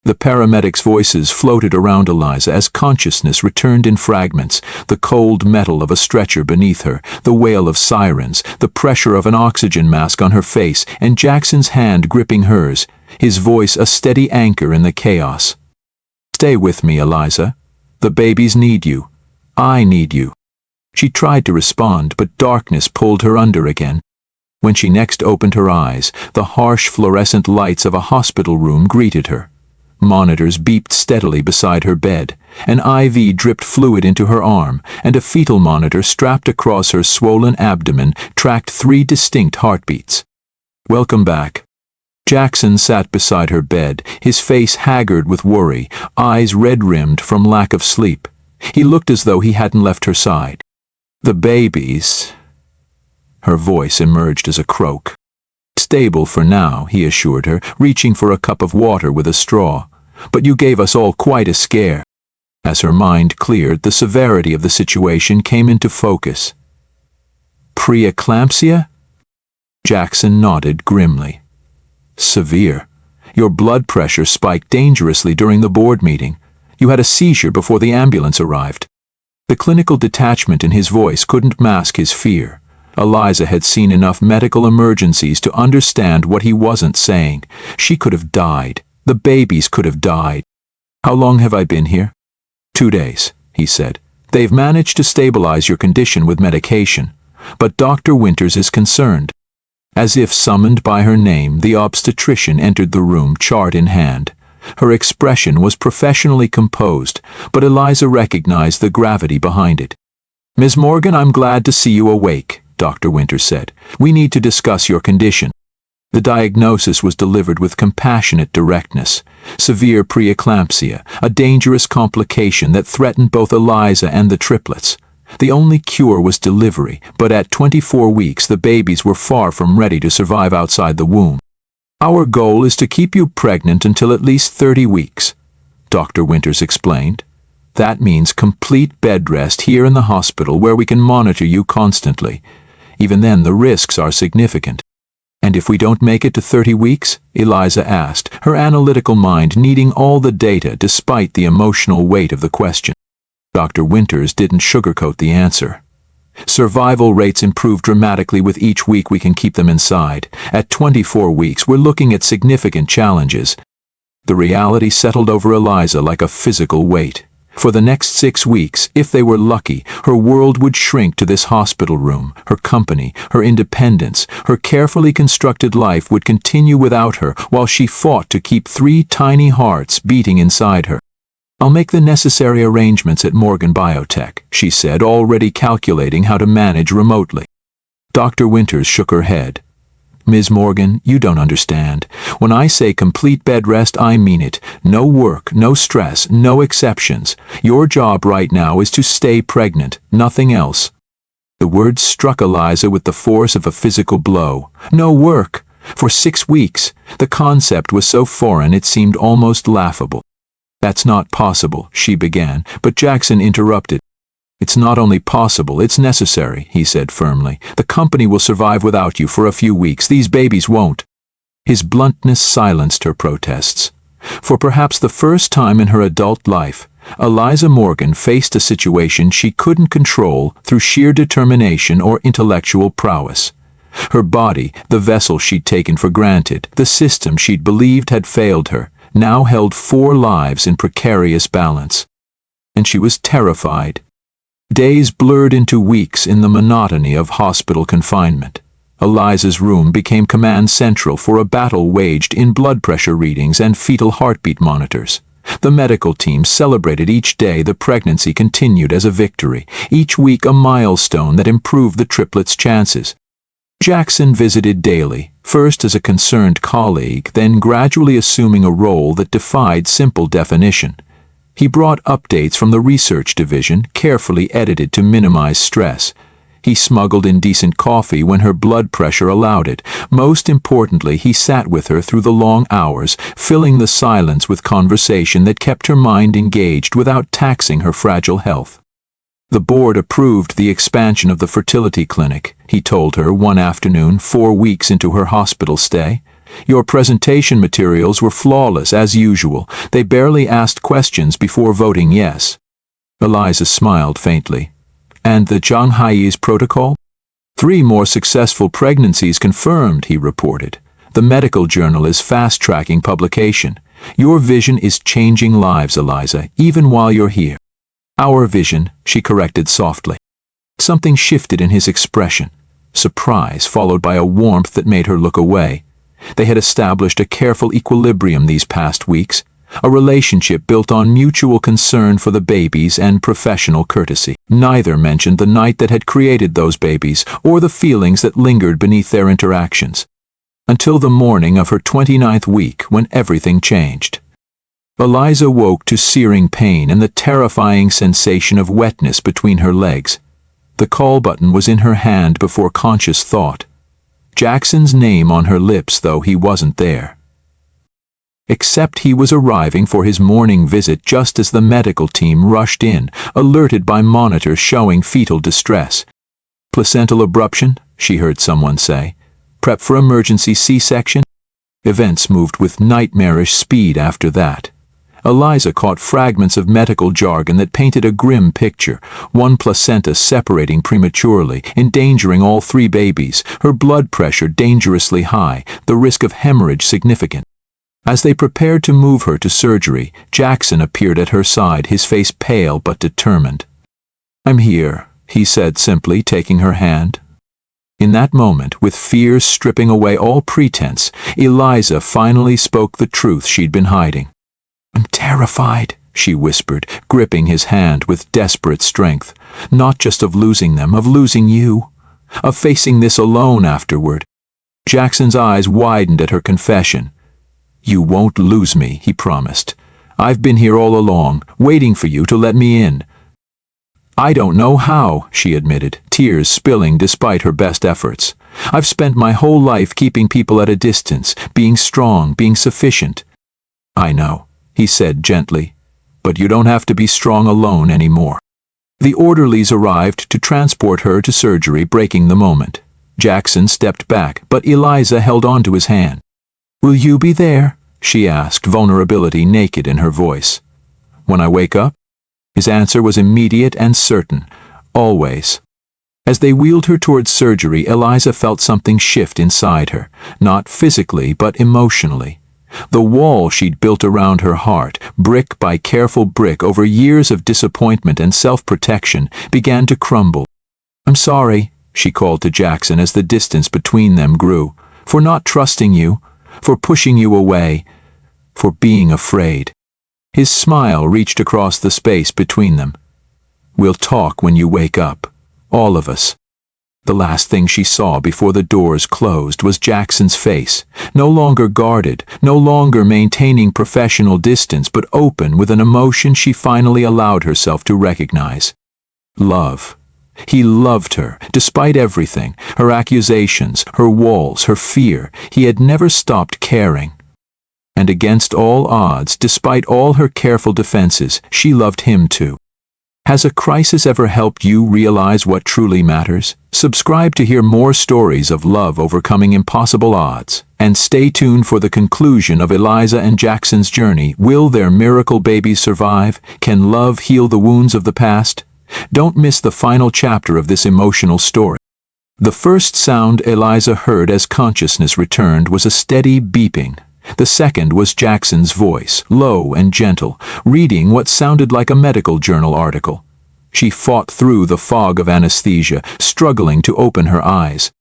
The paramedics' voices floated around Eliza as consciousness returned in fragments, the cold metal of a stretcher beneath her, the wail of sirens, the pressure of an oxygen mask on her face, and Jackson's hand gripping hers, his voice a steady anchor in the chaos. "Stay with me, Eliza. The babies need you. I need you." She tried to respond, but darkness pulled her under again. When she next opened her eyes, the harsh fluorescent lights of a hospital room greeted her. Monitors beeped steadily beside her bed. An IV dripped fluid into her arm, and a fetal monitor strapped across her swollen abdomen tracked 3 distinct heartbeats. "Welcome back." Jackson sat beside her bed, his face haggard with worry, eyes red-rimmed from lack of sleep. He looked as though he hadn't left her side. "The babies..." Her voice emerged as a croak. "Stable for now," he assured her, reaching for a cup of water with a straw. "But you gave us all quite a scare." As her mind cleared, the severity of the situation came into focus. "Preeclampsia?" Jackson nodded grimly. "Severe. Your blood pressure spiked dangerously during the board meeting. You had a seizure before the ambulance arrived." The clinical detachment in his voice couldn't mask his fear. Eliza had seen enough medical emergencies to understand what he wasn't saying. She could have died. The babies could have died. "How long have I been here?" 2 days, he said. "They've managed to stabilize your condition with medication. But Dr. Winters is concerned." As if summoned by her name, the obstetrician entered the room, chart in hand. Her expression was professionally composed, but Eliza recognized the gravity behind it. "Ms. Morgan, I'm glad to see you awake," Dr. Winters said. "We need to discuss your condition." The diagnosis was delivered with compassionate directness. Severe preeclampsia, a dangerous complication that threatened both Eliza and the triplets. The only cure was delivery, but at 24 weeks the babies were far from ready to survive outside the womb. "Our goal is to keep you pregnant until at least 30 weeks, Dr. Winters explained. "That means complete bed rest here in the hospital where we can monitor you constantly. Even then, the risks are significant." "And if we don't make it to 30 weeks?" Eliza asked, her analytical mind needing all the data despite the emotional weight of the question. Dr. Winters didn't sugarcoat the answer. "Survival rates improve dramatically with each week we can keep them inside. At 24 weeks, we're looking at significant challenges." The reality settled over Eliza like a physical weight. For the next 6 weeks, if they were lucky, her world would shrink to this hospital room. Her company, her independence, her carefully constructed life would continue without her while she fought to keep 3 tiny hearts beating inside her. "I'll make the necessary arrangements at Morgan Biotech," she said, already calculating how to manage remotely. Dr. Winters shook her head. "Ms. Morgan, you don't understand. When I say complete bed rest, I mean it. No work, no stress, no exceptions. Your job right now is to stay pregnant, nothing else." The words struck Eliza with the force of a physical blow. "No work? For 6 weeks, the concept was so foreign it seemed almost laughable. "That's not possible," she began, but Jackson interrupted. "It's not only possible, it's necessary," he said firmly. "The company will survive without you for a few weeks. These babies won't." His bluntness silenced her protests. For perhaps the first time in her adult life, Eliza Morgan faced a situation she couldn't control through sheer determination or intellectual prowess. Her body, the vessel she'd taken for granted, the system she'd believed had failed her, now held 4 lives in precarious balance. And she was terrified. Days blurred into weeks in the monotony of hospital confinement. Eliza's room became command central for a battle waged in blood pressure readings and fetal heartbeat monitors. The medical team celebrated each day the pregnancy continued as a victory, each week a milestone that improved the triplets' chances. Jackson visited daily, first as a concerned colleague, then gradually assuming a role that defied simple definition. He brought updates from the research division, carefully edited to minimize stress. He smuggled in decent coffee when her blood pressure allowed it. Most importantly, he sat with her through the long hours, filling the silence with conversation that kept her mind engaged without taxing her fragile health. The board approved the expansion of the fertility clinic, he told her one afternoon 4 weeks into her hospital stay. "Your presentation materials were flawless as usual. They barely asked questions before voting yes." Eliza smiled faintly. "And the Shanghai's protocol?" 3 more successful pregnancies confirmed, he reported. "The medical journal is fast-tracking publication. Your vision is changing lives, Eliza, even while you're here." "Our vision," she corrected softly. Something shifted in his expression. Surprise followed by a warmth that made her look away. They had established a careful equilibrium these past weeks, a relationship built on mutual concern for the babies and professional courtesy. Neither mentioned the night that had created those babies or the feelings that lingered beneath their interactions. Until the morning of her 29th week, when everything changed. Eliza woke to searing pain and the terrifying sensation of wetness between her legs. The call button was in her hand before conscious thought. Jackson's name on her lips, though he wasn't there. Except he was arriving for his morning visit just as the medical team rushed in, alerted by monitors showing fetal distress. "Placental abruption," she heard someone say. "Prep for emergency C-section?" Events moved with nightmarish speed after that. Eliza caught fragments of medical jargon that painted a grim picture, one placenta separating prematurely, endangering all 3 babies, her blood pressure dangerously high, the risk of hemorrhage significant. As they prepared to move her to surgery, Jackson appeared at her side, his face pale but determined. "I'm here," he said simply, taking her hand. In that moment, with fear stripping away all pretense, Eliza finally spoke the truth she'd been hiding. "I'm terrified," she whispered, gripping his hand with desperate strength. "Not just of losing them, of losing you. Of facing this alone afterward." Jackson's eyes widened at her confession. "You won't lose me," he promised. "I've been here all along, waiting for you to let me in." "I don't know how," she admitted, tears spilling despite her best efforts. "I've spent my whole life keeping people at a distance, being strong, being sufficient." "I know," he said gently, "but you don't have to be strong alone anymore." The orderlies arrived to transport her to surgery, breaking the moment. Jackson stepped back, but Eliza held on to his hand. "Will you be there?" she asked, vulnerability naked in her voice. "When I wake up?" His answer was immediate and certain. "Always." As they wheeled her towards surgery, Eliza felt something shift inside her, not physically but emotionally. The wall she'd built around her heart, brick by careful brick over years of disappointment and self-protection, began to crumble. "I'm sorry," she called to Jackson as the distance between them grew, "for not trusting you, for pushing you away, for being afraid." His smile reached across the space between them. "We'll talk when you wake up, all of us." The last thing she saw before the doors closed was Jackson's face, no longer guarded, no longer maintaining professional distance, but open with an emotion she finally allowed herself to recognize. Love. He loved her, despite everything, her accusations, her walls, her fear. He had never stopped caring. And against all odds, despite all her careful defenses, she loved him too. Has a crisis ever helped you realize what truly matters? Subscribe to hear more stories of love overcoming impossible odds. And stay tuned for the conclusion of Eliza and Jackson's journey. Will their miracle babies survive? Can love heal the wounds of the past? Don't miss the final chapter of this emotional story. The first sound Eliza heard as consciousness returned was a steady beeping. The second was Jackson's voice, low and gentle, reading what sounded like a medical journal article. She fought through the fog of anesthesia, struggling to open her eyes.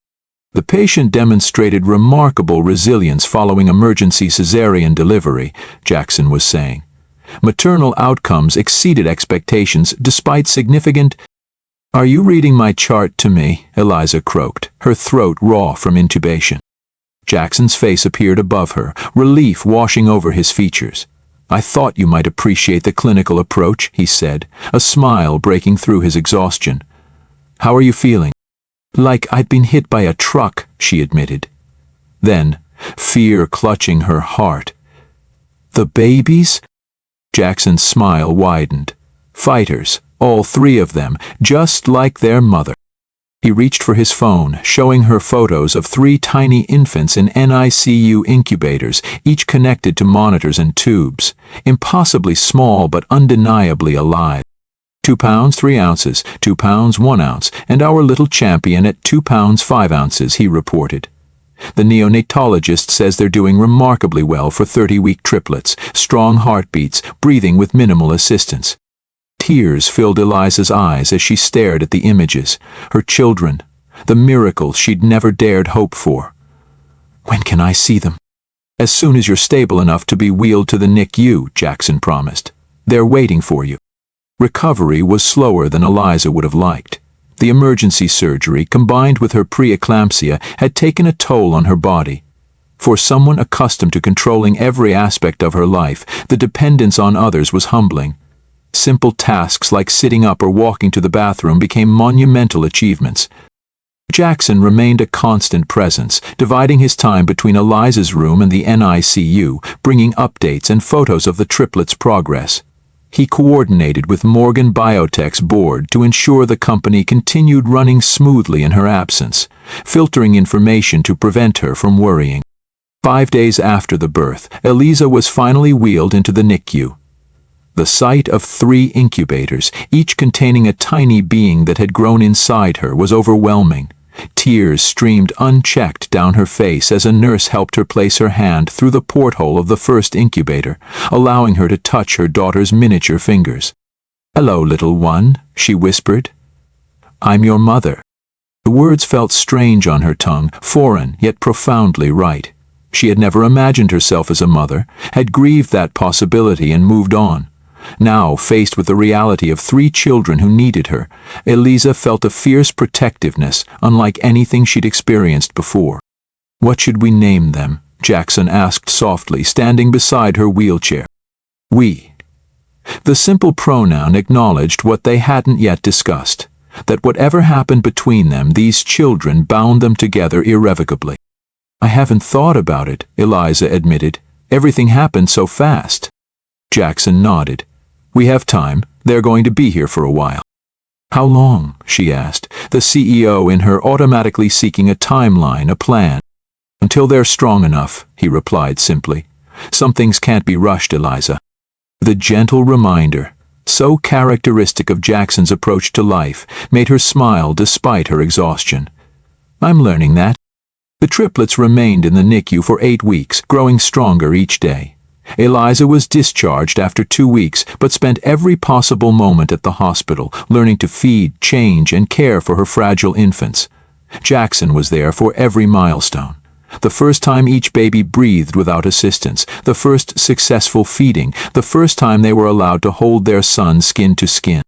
The patient demonstrated remarkable resilience following emergency cesarean delivery, Jackson was saying. Maternal outcomes exceeded expectations despite significant— "Are you reading my chart to me?" Eliza croaked, her throat raw from intubation. Jackson's face appeared above her, relief washing over his features. "I thought you might appreciate the clinical approach," he said, a smile breaking through his exhaustion. "How are you feeling?" "Like I'd been hit by a truck," she admitted. Then, fear clutching her heart. "The babies?" Jackson's smile widened. Fighters, all three of them, just like their mother. He reached for his phone, showing her photos of 3 tiny infants in NICU incubators, each connected to monitors and tubes, impossibly small but undeniably alive. 2 pounds 3 ounces, 2 pounds 1 ounce, and our little champion at 2 pounds 5 ounces, he reported. The neonatologist says they're doing remarkably well for 30-week triplets, strong heartbeats, breathing with minimal assistance. Tears filled Eliza's eyes as she stared at the images, her children, the miracles she'd never dared hope for. "When can I see them?" "As soon as you're stable enough to be wheeled to the NICU," Jackson promised. "They're waiting for you." Recovery was slower than Eliza would have liked. The emergency surgery, combined with her preeclampsia, had taken a toll on her body. For someone accustomed to controlling every aspect of her life, the dependence on others was humbling. Simple tasks like sitting up or walking to the bathroom became monumental achievements. Jackson remained a constant presence, dividing his time between Eliza's room and the NICU, bringing updates and photos of the triplets' progress. He coordinated with Morgan Biotech's board to ensure the company continued running smoothly in her absence, filtering information to prevent her from worrying. 5 days after the birth, Eliza was finally wheeled into the NICU. The sight of 3 incubators, each containing a tiny being that had grown inside her, was overwhelming. Tears streamed unchecked down her face as a nurse helped her place her hand through the porthole of the first incubator, allowing her to touch her daughter's miniature fingers. "Hello, little one," she whispered. "I'm your mother." The words felt strange on her tongue, foreign yet profoundly right. She had never imagined herself as a mother, had grieved that possibility and moved on. Now, faced with the reality of 3 children who needed her, Eliza felt a fierce protectiveness unlike anything she'd experienced before. "What should we name them?" Jackson asked softly, standing beside her wheelchair. "We." The simple pronoun acknowledged what they hadn't yet discussed, that whatever happened between them, these children bound them together irrevocably. "I haven't thought about it," Eliza admitted. "Everything happened so fast." Jackson nodded. "We have time. They're going to be here for a while." "How long?" she asked, the CEO in her automatically seeking a timeline, a plan. "Until they're strong enough," he replied simply. "Some things can't be rushed, Eliza." The gentle reminder, so characteristic of Jackson's approach to life, made her smile despite her exhaustion. "I'm learning that." The triplets remained in the NICU for 8 weeks, growing stronger each day. Eliza was discharged after 2 weeks, but spent every possible moment at the hospital, learning to feed, change, and care for her fragile infants. Jackson was there for every milestone. The first time each baby breathed without assistance, the first successful feeding, the first time they were allowed to hold their son skin to skin.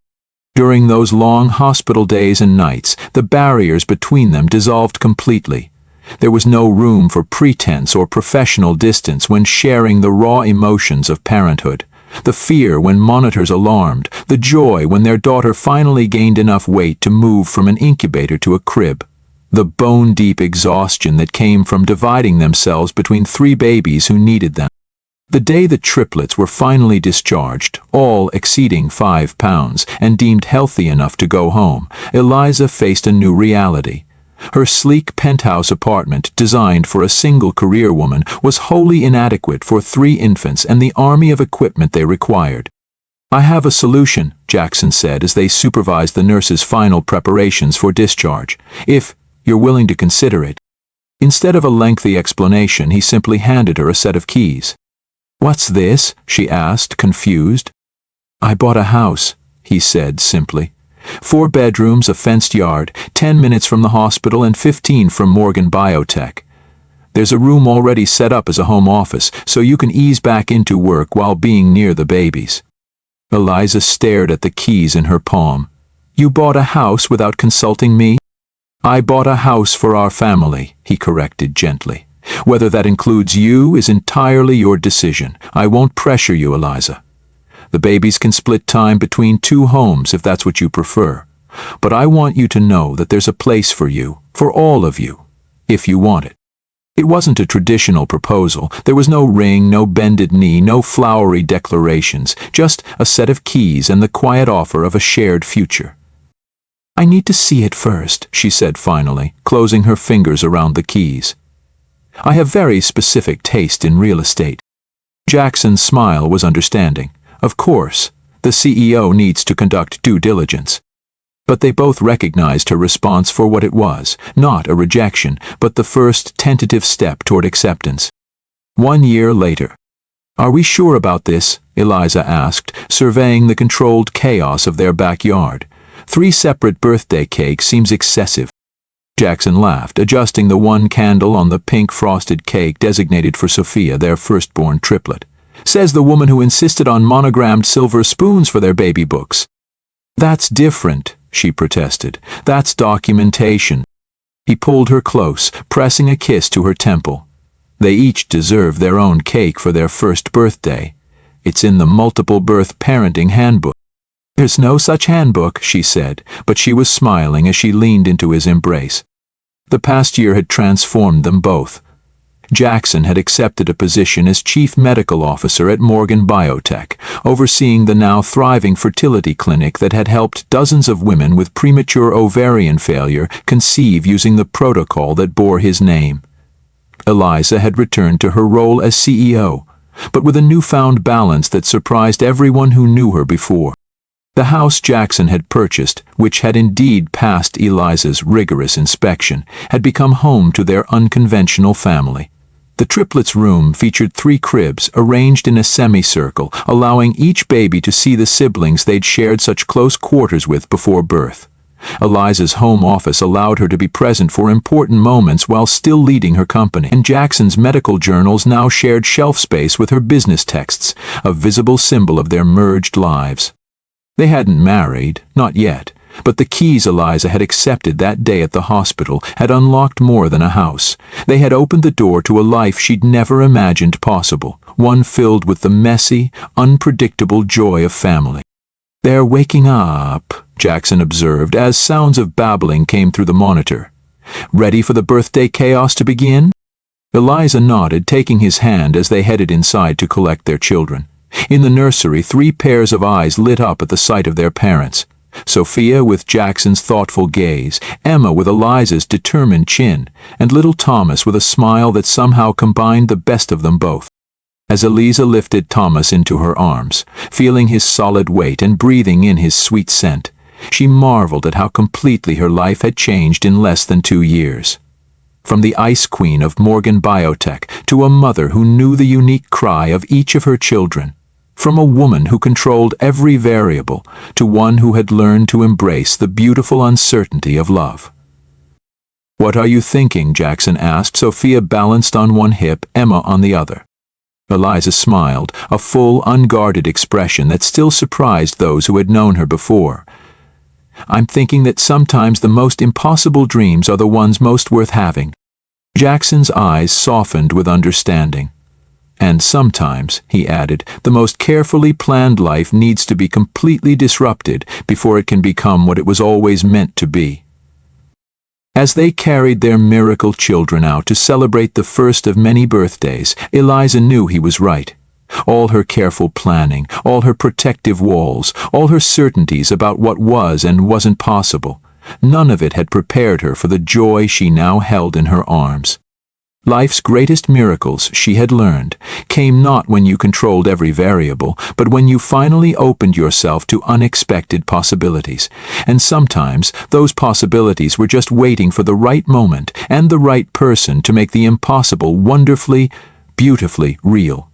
During those long hospital days and nights, the barriers between them dissolved completely. There was no room for pretense or professional distance when sharing the raw emotions of parenthood. The fear when monitors alarmed, the joy when their daughter finally gained enough weight to move from an incubator to a crib. The bone-deep exhaustion that came from dividing themselves between 3 babies who needed them. The day the triplets were finally discharged, all exceeding 5 pounds, and deemed healthy enough to go home, Eliza faced a new reality. Her sleek penthouse apartment, designed for a single career woman, was wholly inadequate for 3 infants and the army of equipment they required. "I have a solution," Jackson said as they supervised the nurse's final preparations for discharge, "if you're willing to consider it." Instead of a lengthy explanation, he simply handed her a set of keys. "What's this?" she asked, confused. "I bought a house," he said simply. 4 bedrooms, a fenced yard, 10 minutes from the hospital and 15 from Morgan Biotech. There's a room already set up as a home office, so you can ease back into work while being near the babies. Eliza stared at the keys in her palm. "You bought a house without consulting me?" "I bought a house for our family," he corrected gently. "Whether that includes you is entirely your decision. I won't pressure you, Eliza. The babies can split time between 2 homes if that's what you prefer. But I want you to know that there's a place for you, for all of you, if you want it." It wasn't a traditional proposal. There was no ring, no bended knee, no flowery declarations, just a set of keys and the quiet offer of a shared future. "I need to see it first," she said finally, closing her fingers around the keys. "I have very specific taste in real estate." Jackson's smile was understanding. Of course, the CEO needs to conduct due diligence. But they both recognized her response for what it was, not a rejection, but the first tentative step toward acceptance. 1 year later. "Are we sure about this?" Eliza asked, surveying the controlled chaos of their backyard. 3 separate birthday cakes seems excessive. Jackson laughed, adjusting the 1 candle on the pink frosted cake designated for Sophia, their firstborn triplet. "Says the woman who insisted on monogrammed silver spoons for their baby books." "That's different," she protested. "That's documentation." He pulled her close, pressing a kiss to her temple. "They each deserve their own cake for their first birthday. It's in the multiple birth parenting handbook." "There's no such handbook," she said, but she was smiling as she leaned into his embrace. The past year had transformed them both. Jackson had accepted a position as chief medical officer at Morgan Biotech, overseeing the now thriving fertility clinic that had helped dozens of women with premature ovarian failure conceive using the protocol that bore his name. Eliza had returned to her role as CEO, but with a newfound balance that surprised everyone who knew her before. The house Jackson had purchased, which had indeed passed Eliza's rigorous inspection, had become home to their unconventional family. The triplets' room featured 3 cribs arranged in a semicircle, allowing each baby to see the siblings they'd shared such close quarters with before birth. Eliza's home office allowed her to be present for important moments while still leading her company, and Jackson's medical journals now shared shelf space with her business texts, a visible symbol of their merged lives. They hadn't married, not yet, but the keys Eliza had accepted that day at the hospital had unlocked more than a house. They had opened the door to a life she'd never imagined possible, one filled with the messy, unpredictable joy of family. "They're waking up," Jackson observed as sounds of babbling came through the monitor. "Ready for the birthday chaos to begin?" Eliza nodded, taking his hand as they headed inside to collect their children. In the nursery, 3 pairs of eyes lit up at the sight of their parents. Sophia with Jackson's thoughtful gaze, Emma with Eliza's determined chin, and little Thomas with a smile that somehow combined the best of them both. As Eliza lifted Thomas into her arms, feeling his solid weight and breathing in his sweet scent, she marveled at how completely her life had changed in less than 2 years. From the ice queen of Morgan Biotech to a mother who knew the unique cry of each of her children. From a woman who controlled every variable to one who had learned to embrace the beautiful uncertainty of love. "What are you thinking?" Jackson asked, Sophia balanced on one hip, Emma on the other. Eliza smiled, a full, unguarded expression that still surprised those who had known her before. "I'm thinking that sometimes the most impossible dreams are the ones most worth having." Jackson's eyes softened with understanding. And sometimes, he added, the most carefully planned life needs to be completely disrupted before it can become what it was always meant to be. As they carried their miracle children out to celebrate the first of many birthdays, Eliza knew he was right. All her careful planning, all her protective walls, all her certainties about what was and wasn't possible, none of it had prepared her for the joy she now held in her arms. Life's greatest miracles, she had learned, came not when you controlled every variable, but when you finally opened yourself to unexpected possibilities. And sometimes those possibilities were just waiting for the right moment and the right person to make the impossible wonderfully, beautifully real.